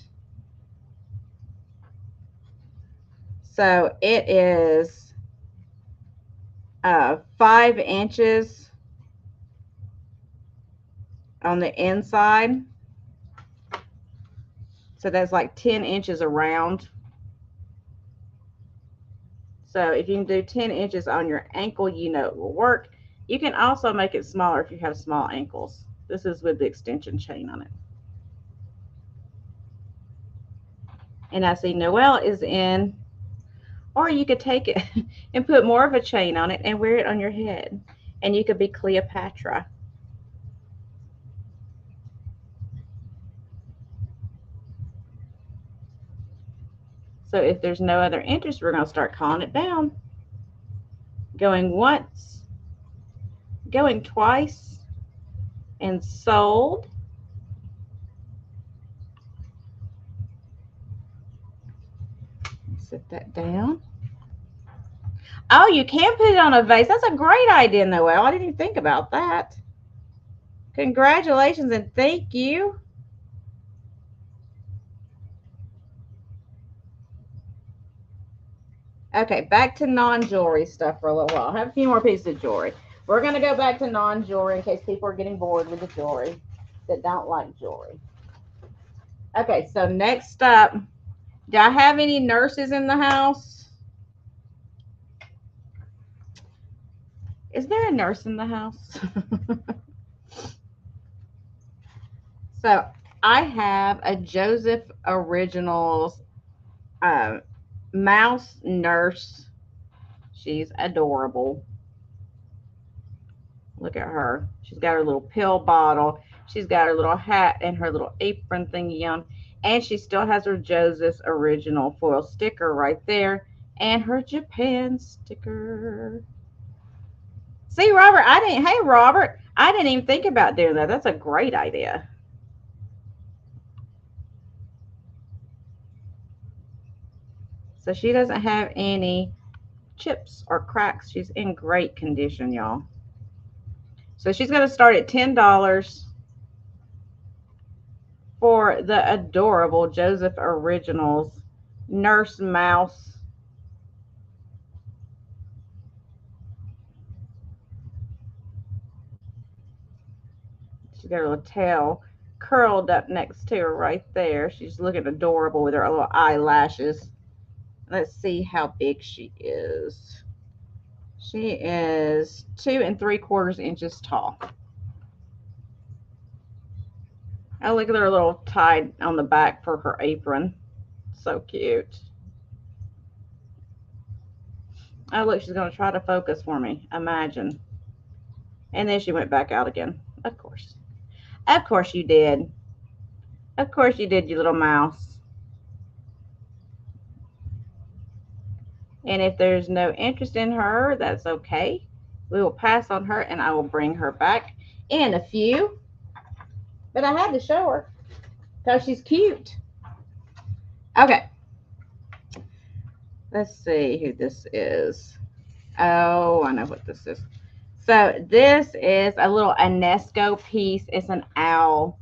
So it is 5 inches on the inside. So that's like 10 inches around. So if you can do 10 inches on your ankle, you know it will work. You can also make it smaller if you have small ankles. This is with the extension chain on it. And I see Noelle is in, or you could take it and put more of a chain on it and wear it on your head. And you could be Cleopatra. So if there's no other interest, we're going to start calling it down. Going once, going twice, and sold. Set that down. Oh, you can put it on a vase. That's a great idea, Noelle. I didn't even think about that. Congratulations and thank you. Okay, back to non-jewelry stuff for a little while. I have a few more pieces of jewelry. We're going to go back to non-jewelry in case people are getting bored with the jewelry that don't like jewelry. Okay, so next up, do I have any nurses in the house? Is there a nurse in the house? So I have a Joseph Originals mouse nurse. She's adorable. Look at her. She's got her little pill bottle. She's got her little hat and her little apron thingy on. And she still has her Joseph's Original foil sticker right there. And her Japan sticker. See, Robert, hey, Robert, I didn't even think about doing that. That's a great idea. So she doesn't have any chips or cracks. She's in great condition, y'all. So she's going to start at $10 for the adorable Joseph Originals Nurse Mouse. She's got her little tail curled up next to her right there. She's looking adorable with her little eyelashes. Let's see how big she is. She is 2 3/4 inches tall. Oh, look at her little tie on the back for her apron. So cute. Oh, look, she's going to try to focus for me. Imagine. And then she went back out again. Of course. Of course you did. Of course you did, you little mouse. And if there's no interest in her, that's okay. We will pass on her and I will bring her back in a few. But I had to show her because she's cute. Okay. Let's see who this is. Oh, I know what this is. So this is a little UNESCO piece. It's an owl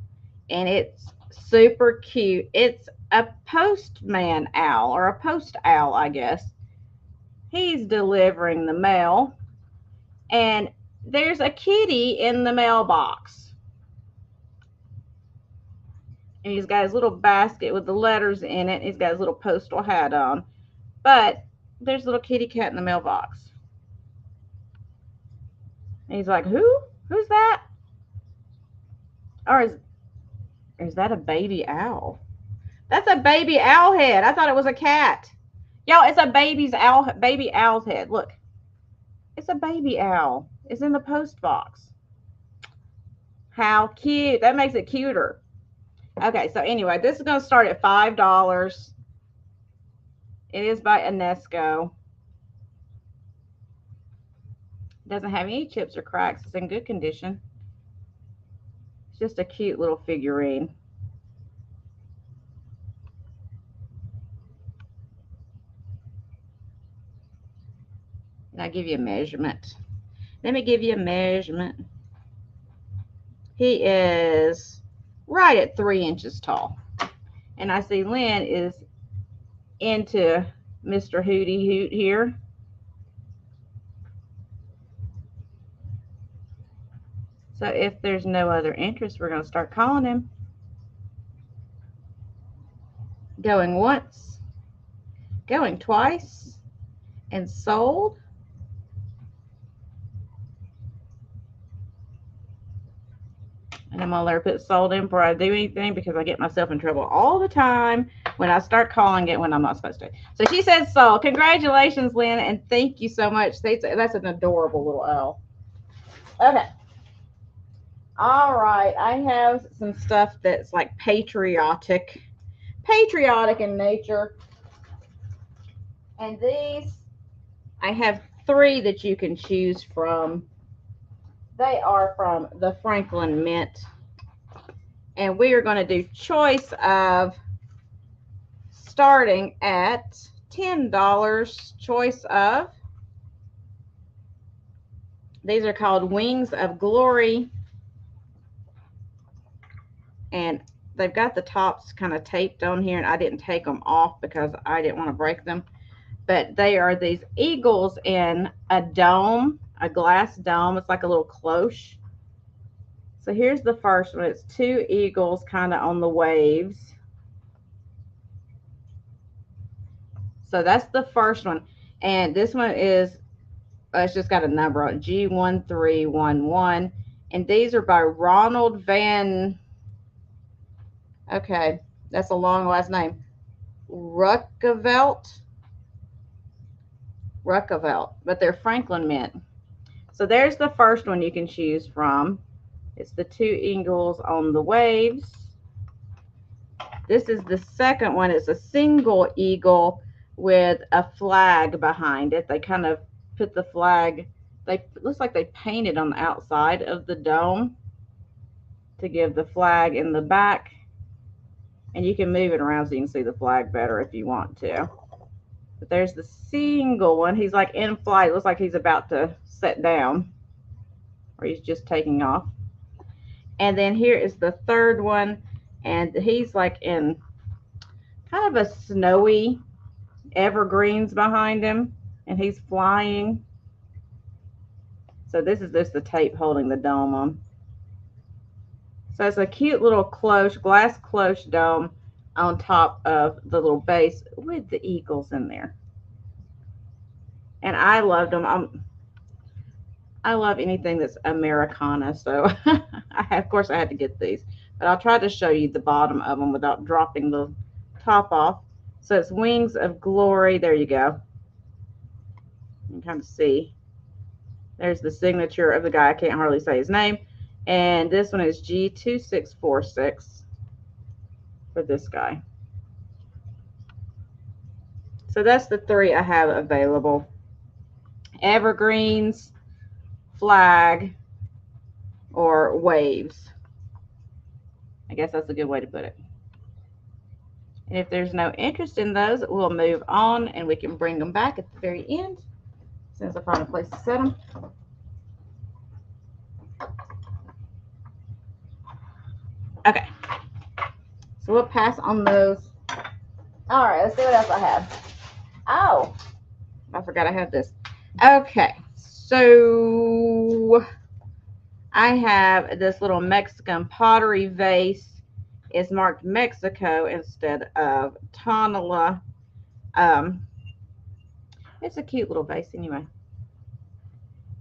and it's super cute. It's a postman owl or a post owl, I guess. He's delivering the mail and there's a kitty in the mailbox. And he's got his little basket with the letters in it. He's got his little postal hat on. But there's a little kitty cat in the mailbox. And he's like, who? Who's that? Or is that a baby owl? That's a baby owl head. I thought it was a cat. Y'all, it's a baby owl's head. Look. It's a baby owl. It's in the post box. How cute. That makes it cuter. Okay, so anyway, this is going to start at $5. It is by UNESCO. Doesn't have any chips or cracks. It's in good condition. It's just a cute little figurine. And I'll give you a measurement. Let me give you a measurement. He is right at 3 inches tall. And I see Lynn is into Mr. Hootie Hoot here. So if there's no other interest, we're going to start calling him. Going once, going twice, and sold. And I'm gonna let her put salt in before I do anything because I get myself in trouble all the time when I start calling it when I'm not supposed to. So she said salt. Congratulations, Lynn, and thank you so much. That's an adorable little owl. Okay. All right. I have some stuff that's like patriotic in nature. And these, I have 3 that you can choose from. They are from the Franklin Mint. And we are going to do choice of starting at $10. Choice of. These are called Wings of Glory. And they've got the tops kind of taped on here, and I didn't take them off because I didn't want to break them. But they are these eagles in a dome, a glass dome. It's like a little cloche. So here's the first one. It's 2 eagles kind of on the waves. So that's the first one. And this one is, it's just got a number on it, G1311. And these are by Ronald Van, okay, that's a long last name, Ruckevelt, but they're Franklin Mint. So there's the first one you can choose from. It's the 2 eagles on the waves. This is the second one. It's a single eagle with a flag behind it. They kind of put the flag, it looks like they painted on the outside of the dome to give the flag in the back. And you can move it around so you can see the flag better if you want to. But there's the single one. He's like in flight. It looks like he's about to set down, or he's just taking off. And then here is the third one, and he's like in kind of a snowy evergreens behind him, and he's flying. So this is just the tape holding the dome on. So it's a cute little cloche, glass cloche dome on top of the little base with the eagles in there. And I loved them. I love anything that's Americana, so of course I had to get these. But I'll try to show you the bottom of them without dropping the top off. So it's Wings of Glory. There you go. You can kind of see. There's the signature of the guy. I can't hardly say his name. And this one is G2646 for this guy. So that's the 3 I have available. Evergreens, flag, or waves. I guess that's a good way to put it. And if there's no interest in those, we'll move on and we can bring them back at the very end, since I found a place to set them. Okay, so we'll pass on those. All right, let's see what else I have. Oh, I forgot I had this. Okay, so I have this little Mexican pottery vase. It's marked Mexico instead of Tonala. It's a cute little vase anyway.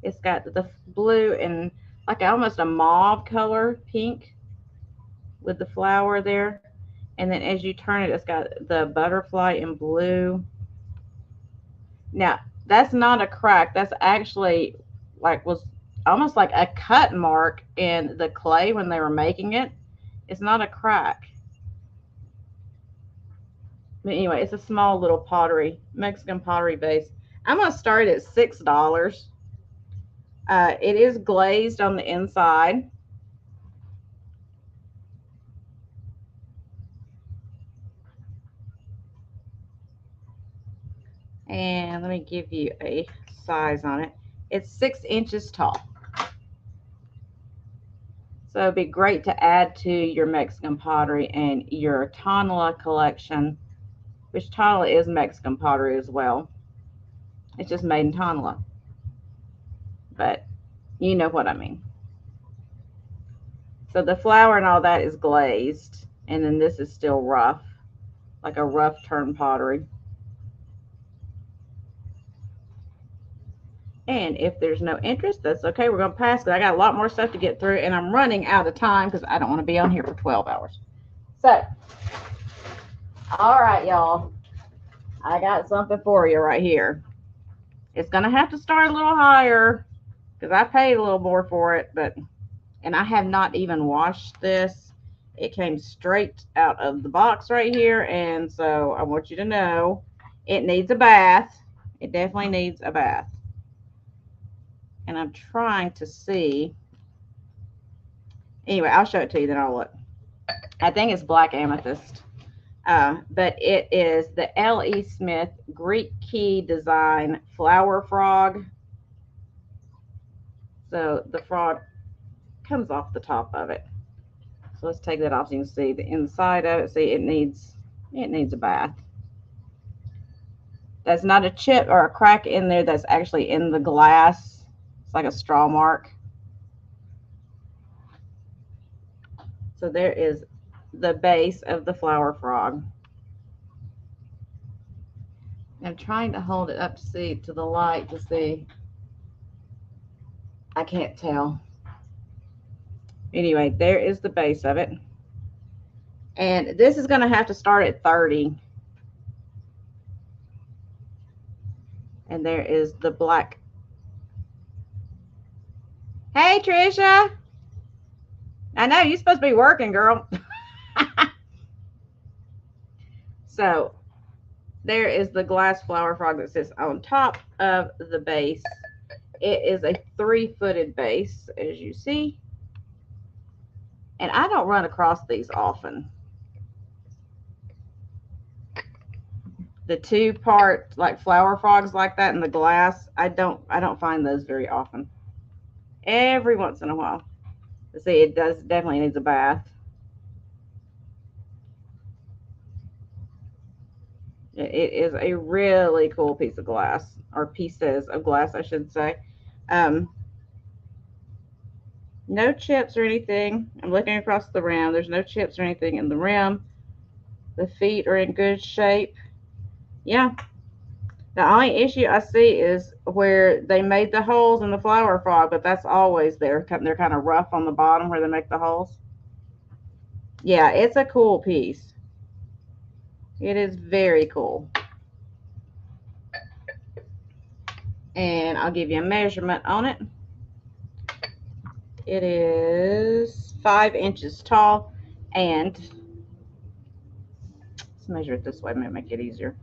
It's got the blue and like almost a mauve color, pink, with the flower there. And then as you turn it, it's got the butterfly in blue. Now, that's not a crack. That's actually was almost like a cut mark in the clay when they were making it. It's not a crack. But anyway, it's a small little pottery, Mexican pottery vase. I'm going to start at $6. It is glazed on the inside. And let me give you a size on it. It's 6 inches tall. So it'd be great to add to your Mexican pottery and your Tonala collection, which Tonala is Mexican pottery as well. It's just made in Tonala. But you know what I mean. So the flower and all that is glazed. And then this is still rough, like a rough turn pottery. And if there's no interest, that's okay. We're going to pass because I got a lot more stuff to get through and I'm running out of time because I don't want to be on here for 12 hours. So, all right, y'all. I got something for you right here. It's going to have to start a little higher because I paid a little more for it, and I have not even washed this. It came straight out of the box right here, and so I want you to know it needs a bath. It definitely needs a bath. And I'm trying to see. Anyway, I'll show it to you, then I'll look. I think it's black amethyst. But it is the L.E. Smith Greek Key Design Flower Frog. So the frog comes off the top of it. So let's take that off so you can see the inside of it. See, it needs a bath. That's not a chip or a crack in there. That's actually in the glass. It's like a straw mark. So there is the base of the flower frog. I'm trying to hold it up to see to the light to see. I can't tell. Anyway, there is the base of it. And this is going to have to start at 30. And there is the black. Hey, Trisha. I know you're supposed to be working, girl. So there is the glass flower frog that sits on top of the base. It is a 3-footed base, as you see. And I don't run across these often. The 2-part like flower frogs like that in the glass, I don't find those very often. Every once in a while. But see, it definitely needs a bath. It is a really cool piece of glass, or pieces of glass, I should say. No chips or anything. I'm looking across the rim. There's no chips or anything in the rim. The feet are in good shape. Yeah. The only issue I see is where they made the holes in the flower frog, but that's always there. They're kind of rough on the bottom where they make the holes. Yeah, it's a cool piece. It is very cool. And I'll give you a measurement on it. It is 5 inches tall, and let's measure it this way, maybe make it easier.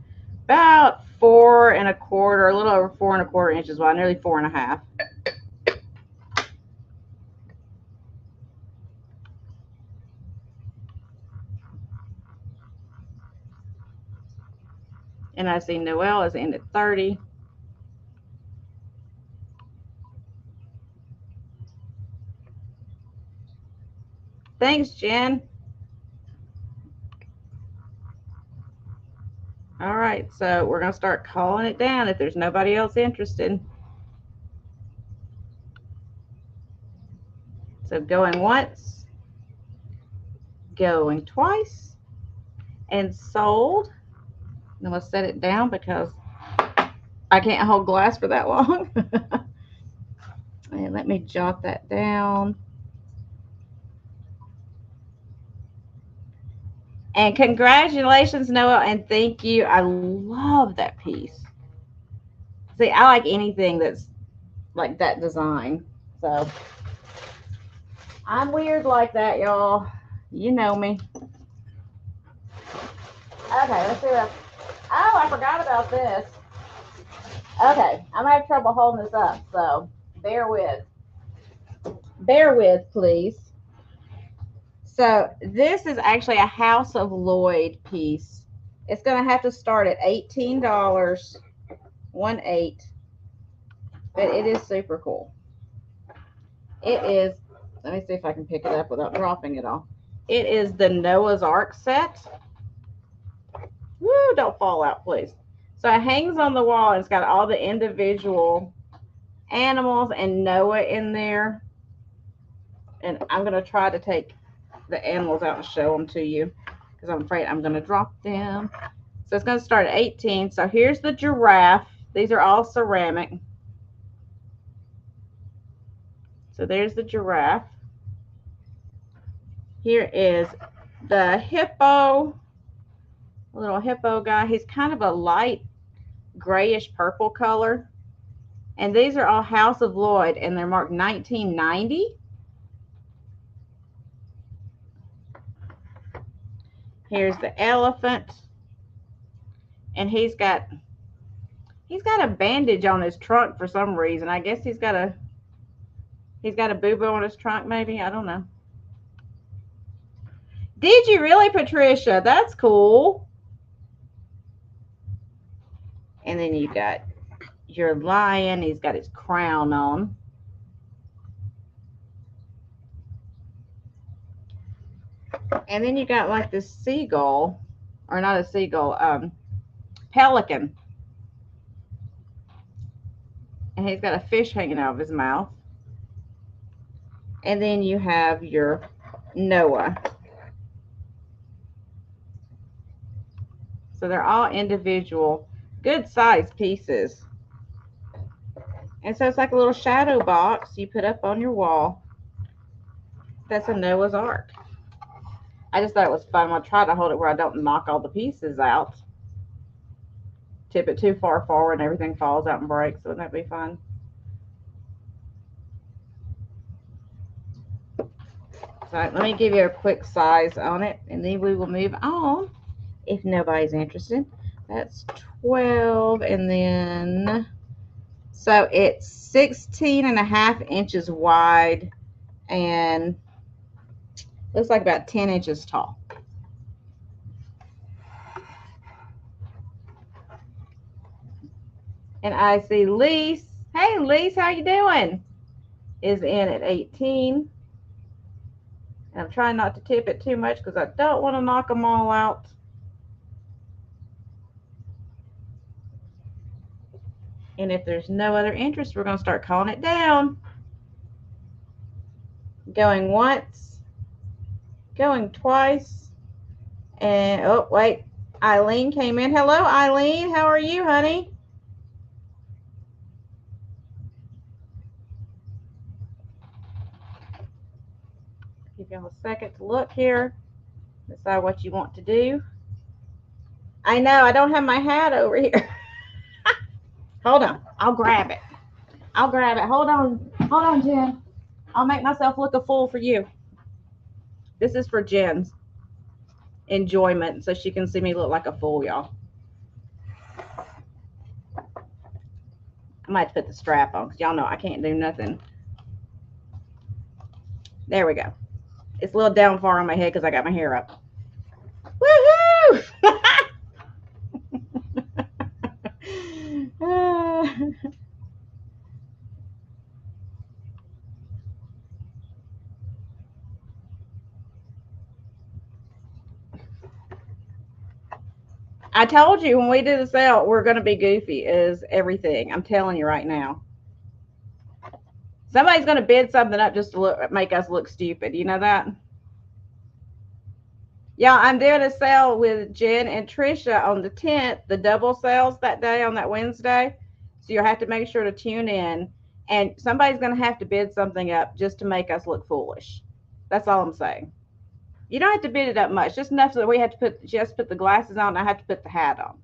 About 4 1/4, a little over 4 1/4 inches wide, nearly 4 1/2. And I see Noelle is in at 30. Thanks, Jen. All right, so we're going to start calling it down if there's nobody else interested. So going once, going twice, and sold. Now let's set it down because I can't hold glass for that long. And let me jot that down. And congratulations, Noah, and thank you. I love that piece. See, I like anything that's like that design. So I'm weird like that, y'all. You know me. Okay, let's see what else. Oh, I forgot about this. Okay, I'm gonna have trouble holding this up, so bear with. Bear with, please. So this is actually a House of Lloyd piece. It's gonna have to start at $18, 1/8, but it is super cool. It is. Let me see if I can pick it up without dropping it all. It is the Noah's Ark set. Woo! Don't fall out, please. So it hangs on the wall and it's got all the individual animals and Noah in there. And I'm going to try to take the animals out and show them to you because I'm afraid I'm going to drop them. So it's going to start at 18. So here's the giraffe. These are all ceramic. So there's the giraffe. Here is the hippo, a little hippo guy. He's kind of a light grayish purple color. And these are all House of Lloyd, and they're marked 1990. Here's the elephant. And he's got a bandage on his trunk for some reason. I guess he's got a boo-boo on his trunk, maybe. I don't know. Did you really, Patricia? That's cool. And then you got your lion. He's got his crown on. And then you got like this seagull, or not a seagull, pelican. And he's got a fish hanging out of his mouth. And then you have your Noah. So they're all individual, good sized pieces. And so it's like a little shadow box you put up on your wall. That's a Noah's Ark. I just thought it was fun. I'm going to try to hold it where I don't knock all the pieces out. Tip it too far forward and everything falls out and breaks. Wouldn't that be fun? So let me give you a quick size on it, and then we will move on if nobody's interested. That's 12, and then so it's 16.5 inches wide and looks like about 10 inches tall. And I see Lise. Hey, Lise, how you doing? Is in at 18. And I'm trying not to tip it too much because I don't want to knock them all out. And if there's no other interest, we're going to start calling it down. Going once, going twice, and oh, wait, Eileen came in. Hello, Eileen. How are you, honey? Give y'all a second to look here, decide what you want to do. I know, I don't have my hat over here. Hold on, I'll grab it. I'll grab it. Hold on, Jen. I'll make myself look a fool for you. This is for Jen's enjoyment, so she can see me look like a fool, y'all. I might have to put the strap on because y'all know I can't do nothing. There we go. It's a little down far on my head because I got my hair up. Woohoo! I told you when we do the sale, we're going to be goofy as everything. I'm telling you right now. Somebody's going to bid something up just to make us look stupid. You know that? Yeah, I'm doing a sale with Jen and Trisha on the 10th, the double sales that day on that Wednesday. So you'll have to make sure to tune in. And somebody's going to have to bid something up just to make us look foolish. That's all I'm saying. You don't have to bid it up much, just enough so that we have to put the glasses on and I have to put the hat on.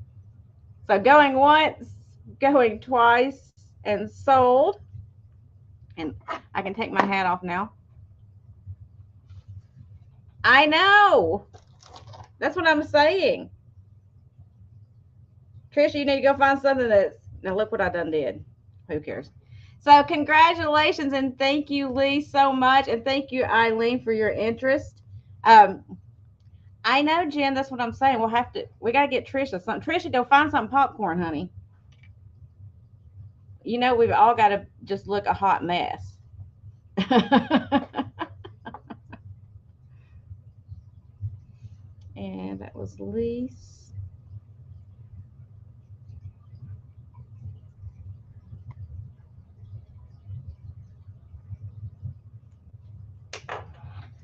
So going once, going twice, and sold. And I can take my hat off now. I know. That's what I'm saying. Trisha, you need to go find something that's, now look what I done did. Who cares? So congratulations and thank you, Lee, so much. And thank you, Eileen, for your interest. I know, Jen, that's what I'm saying. We got to get Trisha something. Trisha, go find some popcorn, honey. You know, we've all got to just look a hot mess. And that was Lise.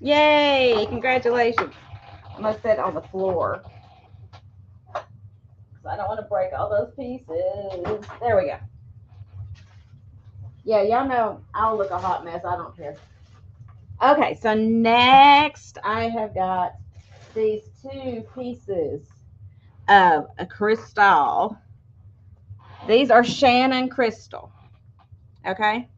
Yay! Congratulations. I'm going to set it on the floor. So I don't want to break all those pieces. There we go. Yeah, y'all know I'll look a hot mess. I don't care. Okay, so next I have got these two pieces of a crystal. These are Shannon crystal. Okay.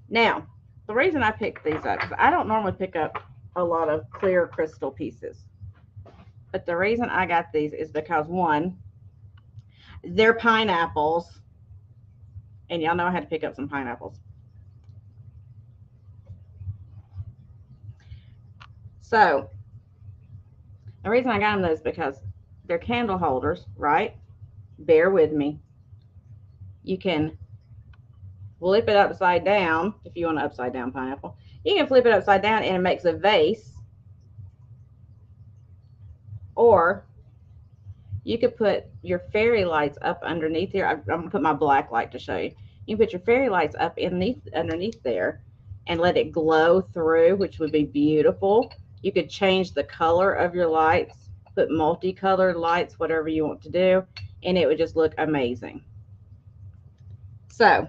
Now, the reason I picked these up is I don't normally pick up a lot of clear crystal pieces. But the reason I got these is because one, they're pineapples. And y'all know I had to pick up some pineapples. So the reason I got them those is because they're candle holders, right? Bear with me. You can flip it upside down if you want an upside down pineapple. You can flip it upside down and it makes a vase. Or you could put your fairy lights up underneath here. I'm going to put my black light to show you. You can put your fairy lights up underneath there and let it glow through, which would be beautiful. You could change the color of your lights, put multicolored lights, whatever you want to do, and it would just look amazing. So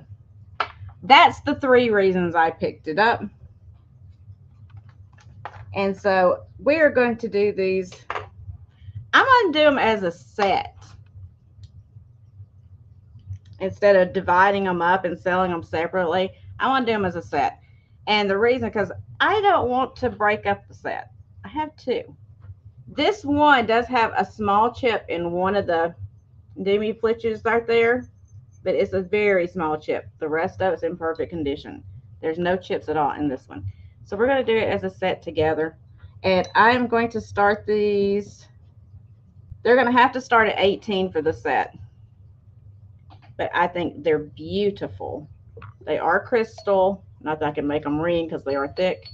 that's the three reasons I picked it up. And so we're going to do these. I'm going to do them as a set instead of dividing them up and selling them separately. I want to do them as a set. And the reason, because I don't want to break up the set. I have two. This one does have a small chip in one of the demi flitches right there, but it's a very small chip. The rest of it's in perfect condition. There's no chips at all in this one. So we're going to do it as a set together. And I'm going to start these. They're going to have to start at 18 for the set. But I think they're beautiful. They are crystal. Not that I can make them ring because they are thick,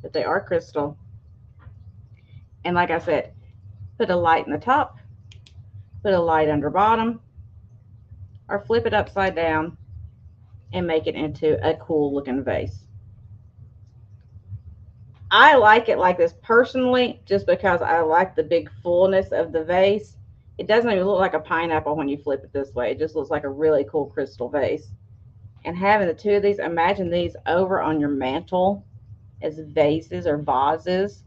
but they are crystal. And like I said, put a light in the top, put a light under bottom, or flip it upside down and make it into a cool looking vase. I like it like this personally just because I like the big fullness of the vase. It doesn't even look like a pineapple when you flip it this way. It just looks like a really cool crystal vase. And having the two of these, imagine these over on your mantle as vases or vases.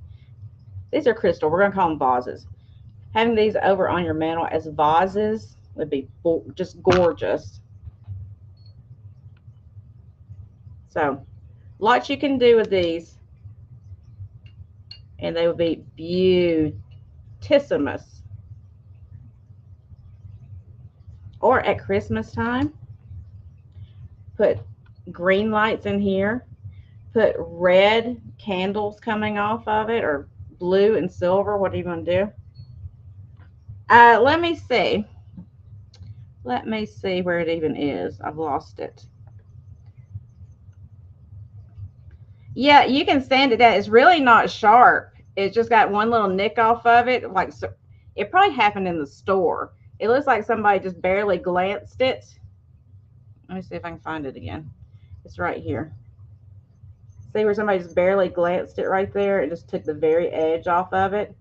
These are crystal. We're going to call them vases. Having these over on your mantle as vases would be just gorgeous. So, lots you can do with these. And they would be beautissimous. Or at Christmas time, put green lights in here. Put red candles coming off of it, or blue and silver. What are you going to do? Let me see. Let me see where it even is. I've lost it. Yeah, you can sand it down. It's really not sharp. It's just got one little nick off of it. Like, so, it probably happened in the store. It looks like somebody just barely glanced it. Let me see if I can find it again. It's right here. See where somebody just barely glanced it right there? It just took the very edge off of it.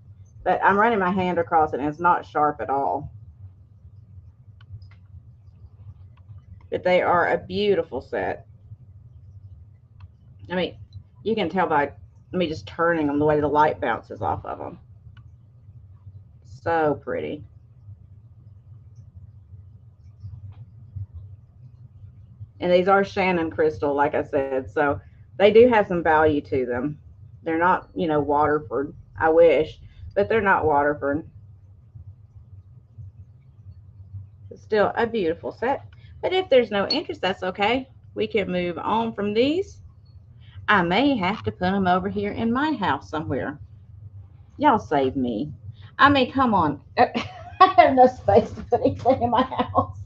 But I'm running my hand across it and it's not sharp at all. But they are a beautiful set. I mean, you can tell by me just turning them the way the light bounces off of them. So pretty. And these are Shannon crystal, like I said. So they do have some value to them. They're not, Waterford. I wish, but they're not Waterford. It's still a beautiful set. But if there's no interest, that's okay. We can move on from these. I may have to put them over here in my house somewhere. Y'all save me. I mean, come on. I have no space to put anything in my house.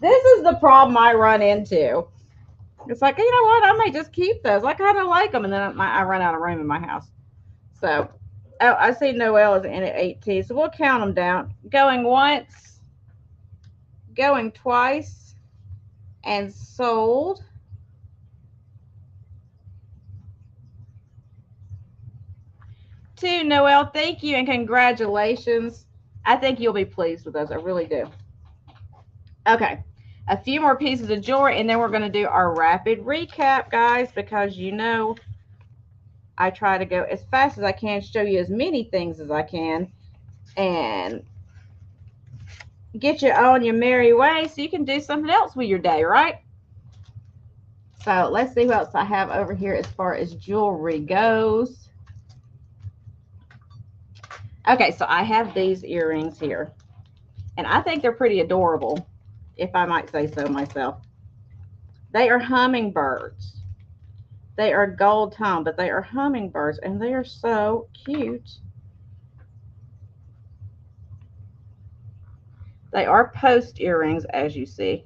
This is the problem I run into. It's like, you know what? I may just keep those. I kind of like them. And then I run out of room in my house. So, oh, I see Noelle is in at 18. So we'll count them down. Going once, going twice, and sold. To Noelle, thank you and congratulations. I think you'll be pleased with those. I really do. Okay. a few more pieces of jewelry, and then we're going to do our rapid recap, guys, because you know I try to go as fast as I can, show you as many things as I can, and get you on your merry way so you can do something else with your day, right? So let's see what else I have over here as far as jewelry goes. Okay, so I have these earrings here, and I think they're pretty adorable, if I might say so myself. They are hummingbirds. They are gold tone, but they are hummingbirds, and they are so cute. They are post earrings, as you see.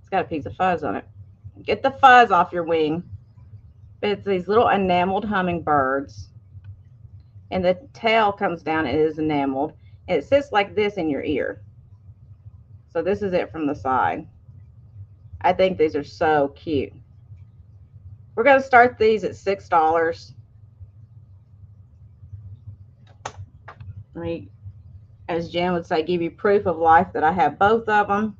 It's got a piece of fuzz on it. Get the fuzz off your wing. But it's these little enameled hummingbirds. And the tail comes down and it is enameled. And it sits like this in your ear. So this is it from the side. I think these are so cute. We're going to start these at $6. Let me, as Jen would say, give you proof of life that I have both of them.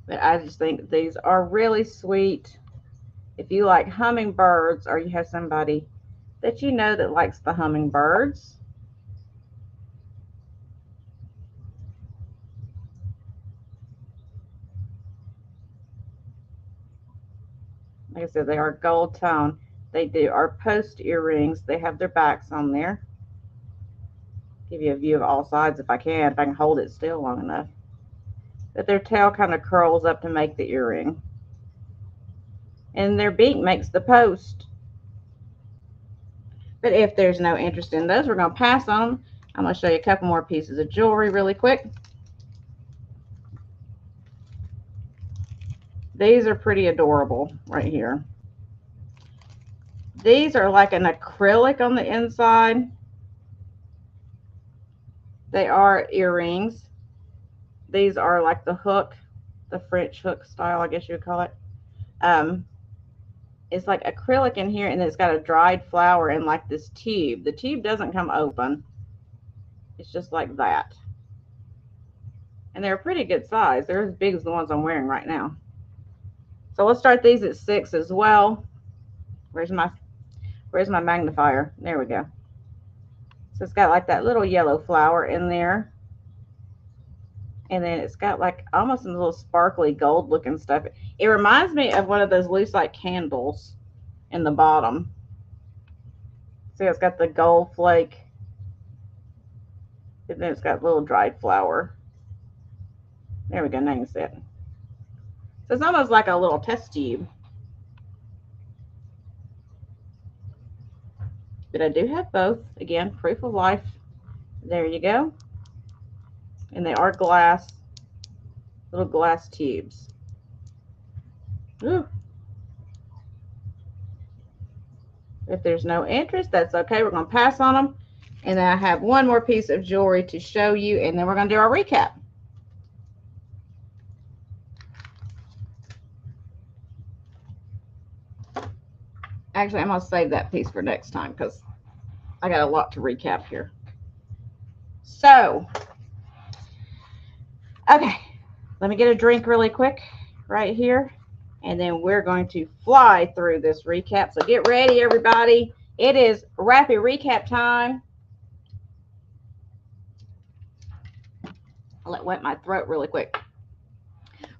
But I just think these are really sweet. If you like hummingbirds, or you have somebody that you know that likes the hummingbirds, like I said, they are gold tone. They are post earrings. They have their backs on there. Give you a view of all sides if I can hold it still long enough. But their tail kind of curls up to make the earring. And their beak makes the post. But if there's no interest in those, we're going to pass on them. I'm going to show you a couple more pieces of jewelry really quick. These are pretty adorable right here. These are like an acrylic on the inside. They are earrings. These are like the hook, the French hook style, I guess you would call it. It's like acrylic in here, and it's got a dried flower in like this tube. The tube doesn't come open. It's just like that. And they're a pretty good size. They're as big as the ones I'm wearing right now. So let's start these at $6 as well. Where's my magnifier? There we go. So it's got like that little yellow flower in there. And then it's got like almost some little sparkly gold looking stuff. It reminds me of one of those loose like candles in the bottom. See, it's got the gold flake. And then it's got a little dried flower. There we go, now you can see it. So it's almost like a little test tube. But I do have both. Again, proof of life. There you go. And they are glass, little glass tubes. Ooh. If there's no interest, that's okay. We're going to pass on them. And then I have one more piece of jewelry to show you, and then we're going to do our recap. Actually, I'm going to save that piece for next time because I got a lot to recap here. So, okay, let me get a drink really quick right here, and then we're going to fly through this recap. So get ready, everybody. It is rapid recap time. I'll let wet my throat really quick.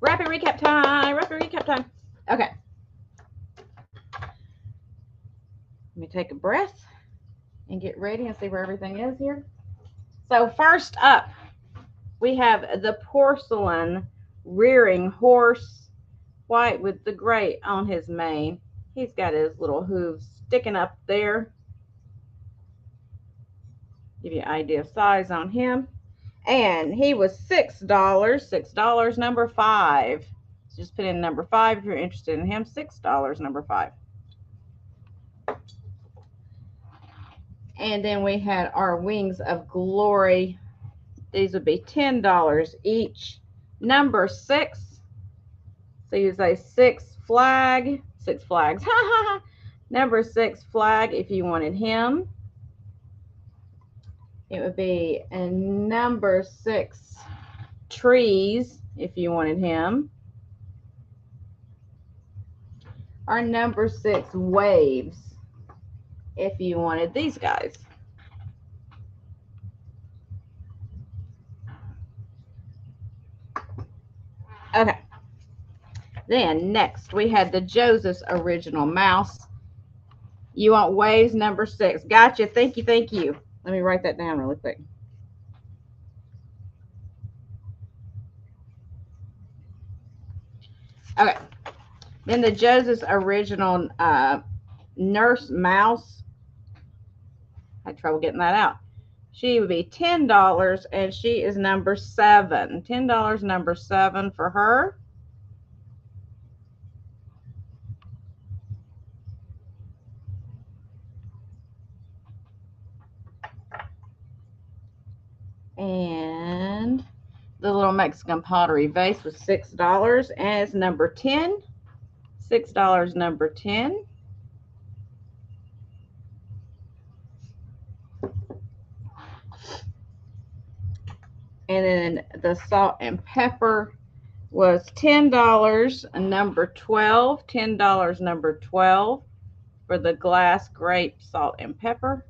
Rapid recap time. Rapid recap time. Okay. Let me take a breath and get ready and see where everything is here. So first up, we have the porcelain rearing horse, white with the gray on his mane. He's got his little hooves sticking up there. Give you an idea of size on him. And he was $6. $6, number 5. Just put in number 5 if you're interested in him. $6, number 5. And then we had our wings of glory. These would be $10 each. Number 6. So you say 6 flag. 6 flags. Number 6 flag if you wanted him. It would be a number 6 Trees, if you wanted him. Our number 6, Waves, if you wanted these guys. Okay. Then next we had the Joseph Original Mouse. You want Waves number 6. Gotcha. Thank you. Thank you. Let me write that down really quick. Okay. Then the Joseph Original Nurse Mouse. I had trouble getting that out. She would be $10, and she is number 7. $10, number 7 for her. And the little Mexican pottery vase was $6, and it's number 10. $6, number 10. And then the salt and pepper was $10, number 12. $10, number 12 for the glass grape salt and pepper.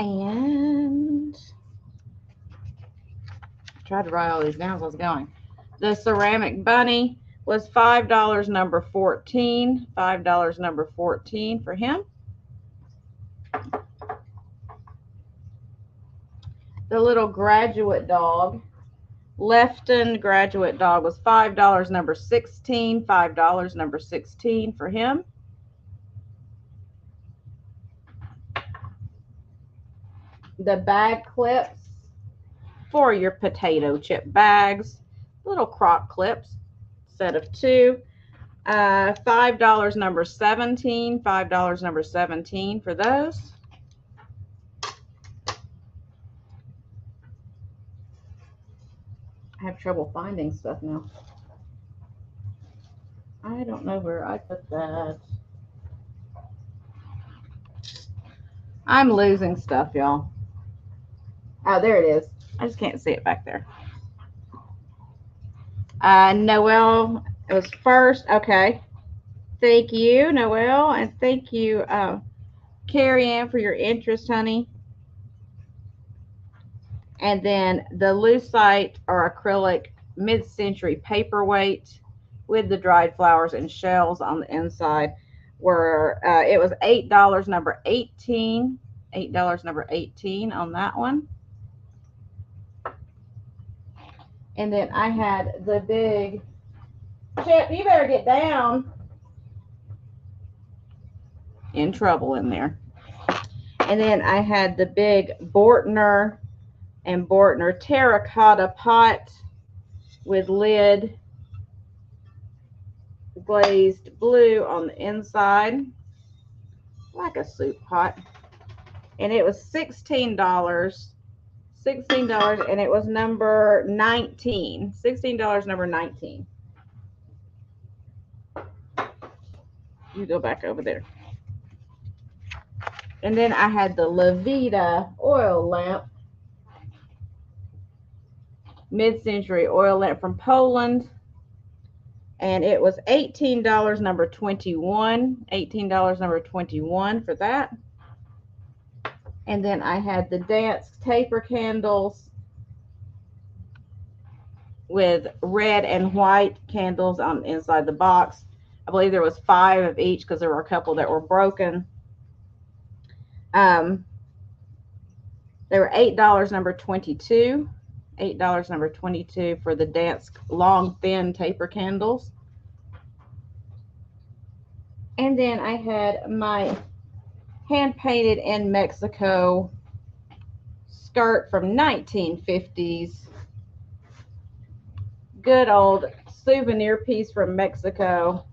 And I tried to write all these down as I was going. The ceramic bunny was $5, number 14. $5, number 14 for him. The little graduate dog, Lefton graduate dog, was $5, number 16. $5, number 16 for him. The bag clips for your potato chip bags, little crock clips, set of 2. $5, number 17. $5, number 17 for those. I have trouble finding stuff now. I don't know where I put that. I'm losing stuff, y'all. Oh, there it is. I just can't see it back there. Noelle, it was first. Okay. Thank you, Noelle, and thank you, Carrie Ann, for your interest, honey. And then the lucite or acrylic mid-century paperweight with the dried flowers and shells on the inside were, it was $8, number 18. $8, number 18 on that one. And then I had the big, Chip, you better get down. In trouble in there. And then I had the big Bortner and Bortner terracotta pot with lid glazed blue on the inside, like a soup pot. And it was $16. $16, and it was number 19. $16, number 19. You go back over there. And then I had the Levita oil lamp, mid-century oil lamp from Poland, and it was $18, number 21. $18, number 21 for that. And then I had the dance taper candles with red and white candles on inside the box. I believe there was 5 of each because there were a couple that were broken. They were $8, number 22. $8, number 22 for the dance long thin taper candles. And then I had my hand painted in Mexico skirt from 1950s. Good old souvenir piece from Mexico.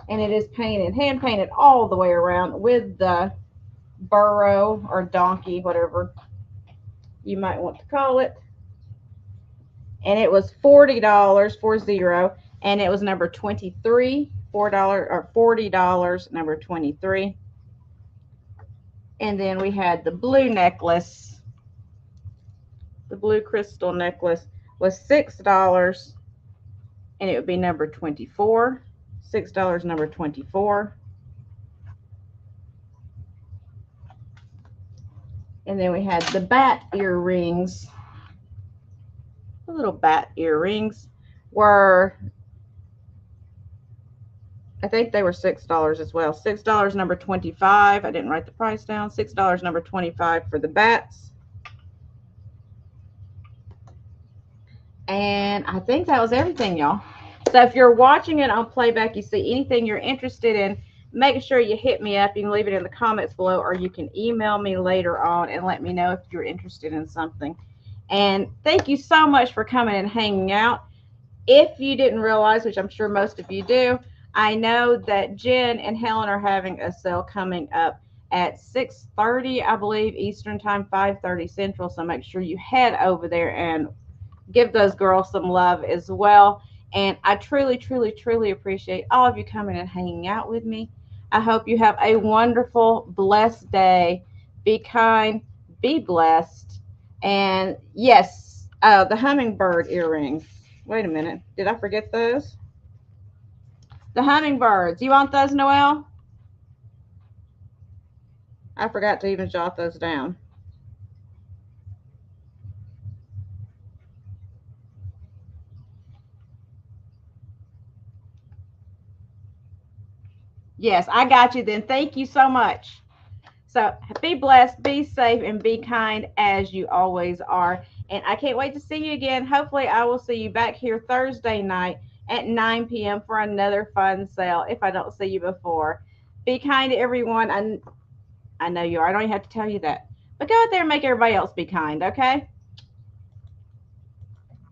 And it is painted, hand painted all the way around with the burro or donkey, whatever you might want to call it. And it was $40, 40, and it was number 23. $4 or $40, number 23. And then we had the blue necklace the blue crystal necklace was $6, and it would be number 24. $6, number 24. And then we had the bat earrings. The little bat earrings were, I think they were $6 as well. $6, number 25. I didn't write the price down. $6, number 25 for the bats. And I think that was everything, y'all. So if you're watching it on playback, you see anything you're interested in, make sure you hit me up. You can leave it in the comments below, or you can email me later on and let me know if you're interested in something. And thank you so much for coming and hanging out. If you didn't realize, which I'm sure most of you do, I know that Jen and Helen are having a sale coming up at 6:30, I believe, Eastern Time, 5:30 Central. So make sure you head over there and give those girls some love as well. And I truly, truly, truly appreciate all of you coming and hanging out with me. I hope you have a wonderful, blessed day. Be kind, be blessed. And yes, the hummingbird earrings. Wait a minute. Did I forget those? The hummingbirds. You want those, Noelle? I forgot to even jot those down. Yes, I got you then. Thank you so much. So be blessed, be safe, and be kind as you always are. And I can't wait to see you again. Hopefully, I will see you back here Thursday night at 9 p.m. for another fun sale if I don't see you before. Be kind to everyone. I know you are. I don't even have to tell you that. But go out there and make everybody else be kind, okay?